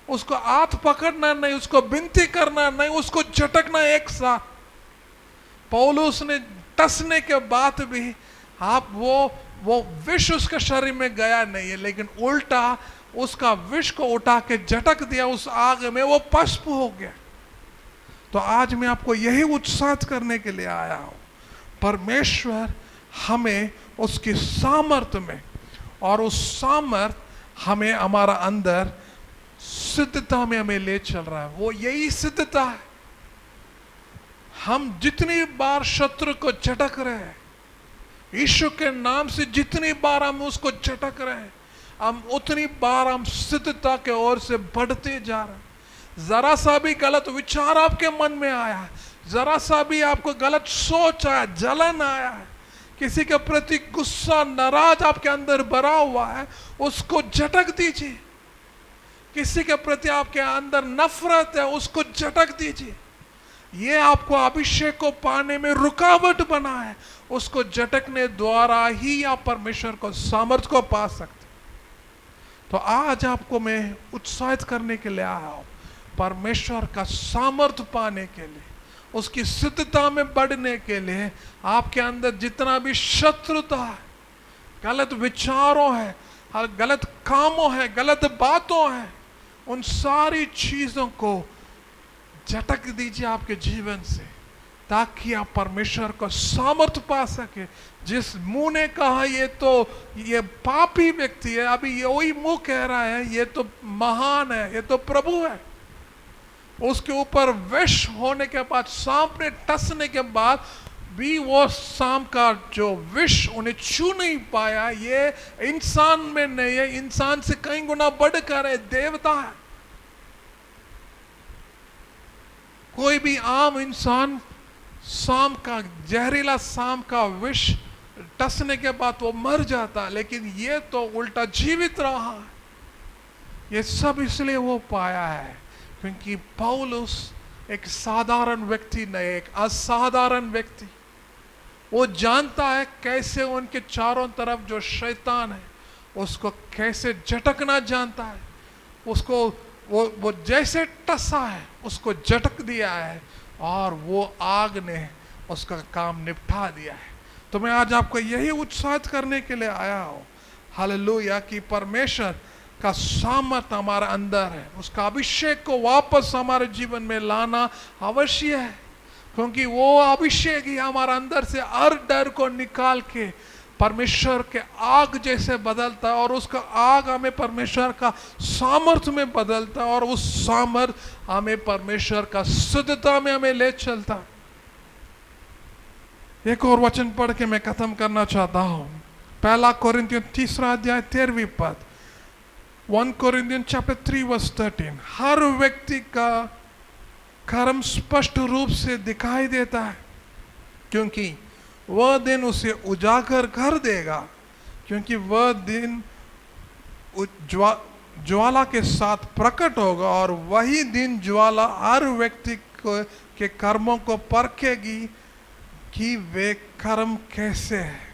उसको हाथ पकड़ना नहीं, उसको विनती करना नहीं, उसको झटकना एक साथ। पौलुस ने टसने के बाद भी आप वो विष उसके शरीर में गया नहीं है, लेकिन उल्टा उसका विष को उठा के झटक दिया उस आग में, वो पस्प हो गया। तो आज मैं आपको यही उत्साहित करने के लिए आया हूं। परमेश्वर हमें उसकी सामर्थ्य में, और उस सामर्थ हमें हमारा अंदर सिद्धता में हमें ले चल रहा है। वो यही सिद्धता है। हम जितनी बार शत्रु को झटक रहे हैं, यीशु के नाम से जितनी बार हम उसको झटक रहे हैं, हम उतनी बार हम सिद्धता के ओर से बढ़ते जा रहे हैं। जरा सा भी गलत विचार आपके मन में आया, जरा सा भी आपको गलत सोच आया, जलन आया है, किसी के प्रति गुस्सा नाराज आपके अंदर भरा हुआ है, उसको झटक दीजिए। किसी के प्रति आपके अंदर नफरत है, उसको झटक दीजिए। ये आपको अभिषेक को पाने में रुकावट बना है, उसको झटकने द्वारा ही आप परमेश्वर को सामर्थ को पा सकते। तो आज आपको मैं उत्साहित करने के लिए आया हूं, परमेश्वर का सामर्थ पाने के लिए, उसकी सिद्धता में बढ़ने के लिए। आपके अंदर जितना भी शत्रुता है, गलत विचारों है, गलत कामों है, गलत बातों है, उन सारी चीजों को झटक दीजिए आपके जीवन से, ताकि आप परमेश्वर को सामर्थ पा सके। जिस मुंह ने कहा ये पापी व्यक्ति है, अभी ये वही मुंह कह रहा है ये तो महान है, ये तो प्रभु है। उसके ऊपर विष होने के बाद, सांप ने टसने के बाद भी वो सांप का जो विष उन्हें छू नहीं पाया। ये इंसान में नहीं है, इंसान से कई गुना बढ़कर है, देवता है। कोई भी आम इंसान सांप का, जहरीला सांप का विष टसने के बाद वो मर जाता, लेकिन ये तो उल्टा जीवित रहा है। ये सब इसलिए वो पाया है क्योंकि पौलुस एक साधारण व्यक्ति नहीं, एक असाधारण व्यक्ति। वो जानता है कैसे उनके चारों तरफ जो शैतान है उसको कैसे झटकना जानता है। उसको वो जैसे टसा है उसको झटक दिया है और वो आग ने उसका काम निपटा दिया है। तो मैं आज आपको यही उत्साहित करने के लिए आया हूं, हालेलुया, कि परमेश्वर का सामर्थ हमारे अंदर है, उसका अभिषेक को वापस हमारे जीवन में लाना अवश्य है, क्योंकि वो अभिषेक ही हमारे अंदर से हर डर को निकाल के परमेश्वर के आग जैसे बदलता है, और उसका आग हमें परमेश्वर का सामर्थ में बदलता है, और उस सामर्थ हमें परमेश्वर का सिद्धता में हमें ले चलता है। एक और वचन पढ़ के मैं खत्म करना चाहता हूं। 1 कोरिन्थियों 3 अध्याय 13 पद, 1 कोरिन्थियन चैप्टर 3 वर्स 13। हर व्यक्ति का कर्म स्पष्ट रूप से दिखाई देता है, क्योंकि वह दिन उसे उजागर कर देगा, क्योंकि वह दिन ज्वाला के साथ प्रकट होगा, और वही दिन ज्वाला हर व्यक्ति के कर्मों को परखेगी कि वे कर्म कैसे हैं।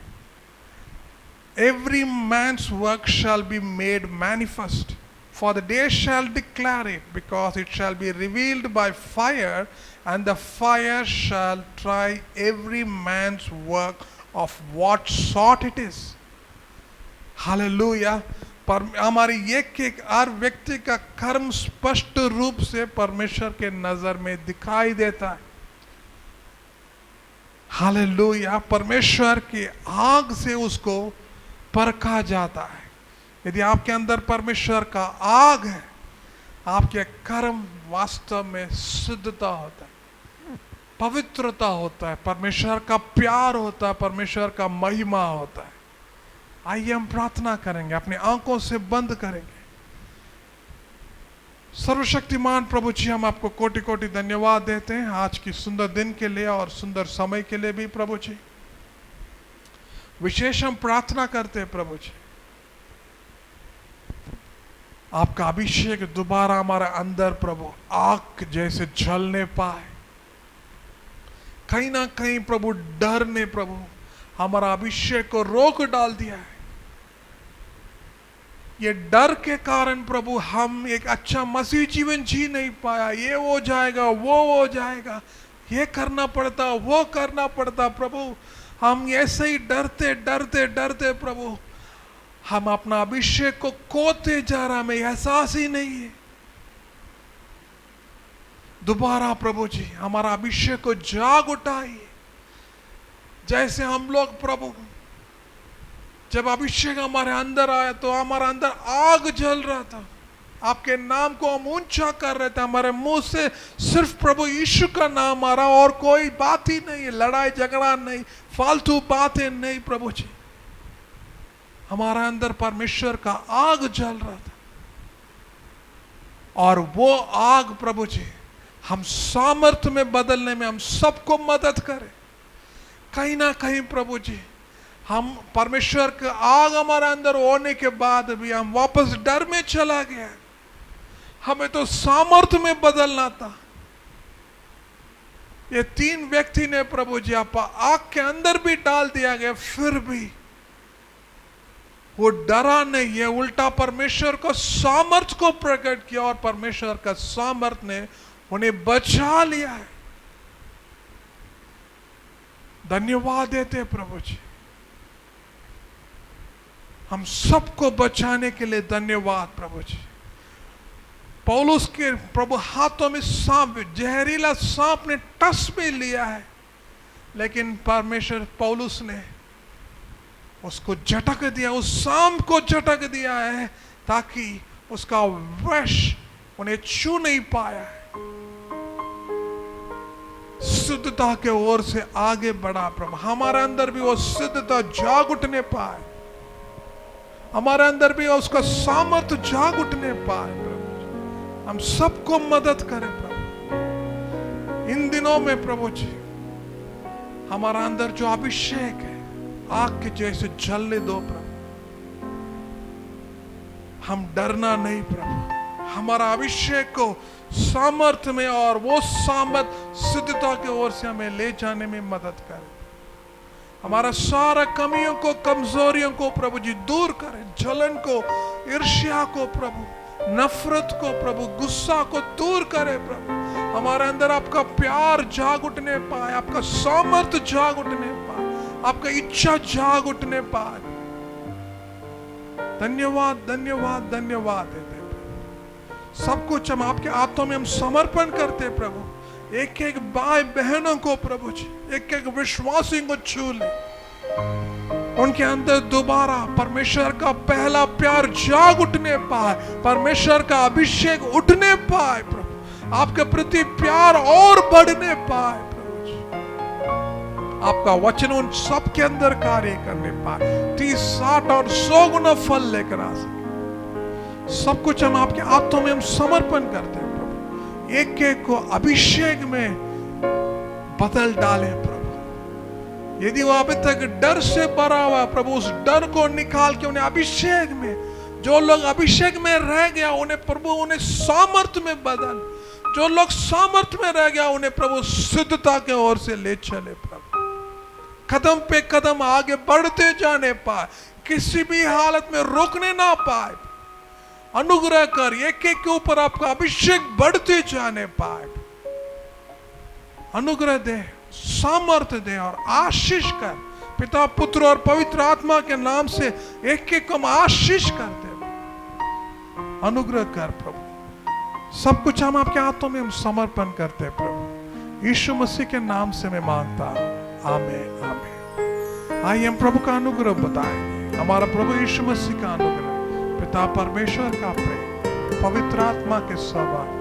Every man's work shall be made manifest, for the day shall declare it, because it shall be revealed by fire, and the fire shall try every man's work of what sort it is. Hallelujah. पर हमारी एक हर व्यक्ति का कर्म स्पष्ट रूप से परमेश्वर के नजर में दिखाई देता है। हालेलुया। परमेश्वर की आग से उसको परखा जाता है। यदि आपके अंदर परमेश्वर का आग है, आपके कर्म वास्तव में शुद्धता होता है, पवित्रता होता है, परमेश्वर का प्यार होता है, परमेश्वर का महिमा होता है। आइए हम प्रार्थना करेंगे, अपनी आंखों से बंद करेंगे। सर्वशक्तिमान प्रभु जी, हम आपको कोटि कोटि धन्यवाद देते हैं आज की सुंदर दिन के लिए और सुंदर समय के लिए भी प्रभु जी। विशेष हम प्रार्थना करते हैं प्रभु जी, आपका अभिषेक दोबारा हमारे अंदर प्रभु आग जैसे जलने पाए। कहीं ना कहीं प्रभु डर ने प्रभु हमारा अभिषेक को रोक डाल दिया है। ये डर के कारण प्रभु हम एक अच्छा मसीह जीवन जी नहीं पाया। ये हो जाएगा, वो हो जाएगा, ये करना पड़ता, वो करना पड़ता। प्रभु हम ऐसे ही डरते डरते डरते प्रभु हम अपना अभिषेक को खोते जा रहा, हमें एहसास ही नहीं है। दोबारा प्रभु जी हमारा अभिषेक को जाग उठाइए। जैसे हम लोग प्रभु जब अभिषेक हमारे अंदर आया तो हमारा अंदर आग जल रहा था, आपके नाम को हम ऊंचा कर रहे थे, हमारे मुंह से सिर्फ प्रभु यीशु का नाम आ रहा और कोई बात ही नहीं, लड़ाई झगड़ा नहीं, फालतू बातें नहीं। प्रभु जी हमारा अंदर परमेश्वर का आग जल रहा था, और वो आग प्रभु जी हम सामर्थ्य में बदलने में हम सबको मदद करें। कहीं ना कहीं प्रभु जी हम परमेश्वर के आग हमारे अंदर होने के बाद भी हम वापस डर में चला गया। हमें तो सामर्थ्य में बदलना था। ये 3 व्यक्ति ने प्रभु जी आप आग के अंदर भी डाल दिया गया, फिर भी वो डरा नहीं है, उल्टा परमेश्वर को सामर्थ्य को प्रकट किया और परमेश्वर का सामर्थ्य ने उन्हें बचा लिया है। धन्यवाद देते हैं प्रभु जी, हम सबको बचाने के लिए धन्यवाद प्रभु जी। पौलुस के प्रभु हाथों में सांप, जहरीला सांप ने टस भी लिया है, लेकिन परमेश्वर पौलुस ने उसको झटक दिया, उस सांप को झटक दिया है ताकि उसका विष उन्हें छू नहीं पाया है। शुद्धता के ओर से आगे बढ़ा प्रभु, हमारे अंदर भी वो शुद्धता जाग उठने पाए, हमारे अंदर भी उसका सामर्थ्य जाग उठने पाए प्रभु। हम सबको मदद करें प्रभु। इन दिनों में प्रभु जी हमारा अंदर जो अभिषेक है आग के जैसे जलने दो प्रभु। हम डरना नहीं प्रभु, हमारा अभिषेक को सामर्थ्य में और वो सामर्थ्य सिद्धता की ओर से हमें ले जाने में मदद करें। हमारा सारा कमियों को, कमजोरियों को प्रभु जी दूर करें, जलन को, ईर्ष्या को प्रभु, नफरत को प्रभु, गुस्सा को दूर करे प्रभु। हमारे अंदर आपका प्यार जाग उठने पाए, आपका सामर्थ्य जाग उठने पाए, आपका इच्छा जाग उठने पाए। धन्यवाद धन्यवाद धन्यवाद देते प्रभु। सब कुछ हम आपके हाथों में हम समर्पण करते प्रभु। एक एक भाई बहनों को प्रभु जी, एक एक विश्वासी को छू ले, उनके अंदर दोबारा परमेश्वर का पहला प्यार जाग उठने पाए, परमेश्वर का अभिषेक उठने पाए प्रभु, आपके प्रति प्यार और बढ़ने पाए प्रभु जी। आपका वचन उन सब के अंदर कार्य करने पाए, 30, 60 और 100 गुना फल लेकर आ सके। सब कुछ हम आपके हाथों में हम समर्पण करते हैं प्रभु। एक एक को अभिषेक में बदल डाले प्रभु। यदि वो अभी तक डर से भरा हुआ प्रभु, उस डर को निकाल के उन्हें अभिषेक में, जो लोग अभिषेक में रह गया उन्हें प्रभु उन्हें सामर्थ्य में बदल, जो लोग सामर्थ्य में रह गया उन्हें प्रभु शुद्धता के ओर से ले चले प्रभु। कदम पे कदम आगे बढ़ते जाने पाए, किसी भी हालत में रोकने ना पाए। अनुग्रह कर, एक एक के ऊपर आपका अभिषेक बढ़ते जाने पाए। अनुग्रह दे, सामर्थ्य दे और आशीष कर। पिता, पुत्र और पवित्र आत्मा के नाम से एक एक को हम आशीष करते हैं। अनुग्रह कर प्रभु। सब कुछ हम आपके हाथों में हम समर्पण करते हैं प्रभु। यीशु मसीह के नाम से मैं मांगता हूं, आमीन आमीन। आइए हम प्रभु का अनुग्रह बताएंगे। हमारा प्रभु यीशु मसीह का अनुग्रह, पिता परमेश्वर का प्रेम, पवित्र आत्मा के सवार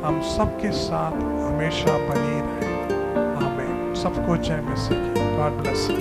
हम सबके साथ हमेशा बनी रहे। आमीन। सबको जय मसीह की। God bless you.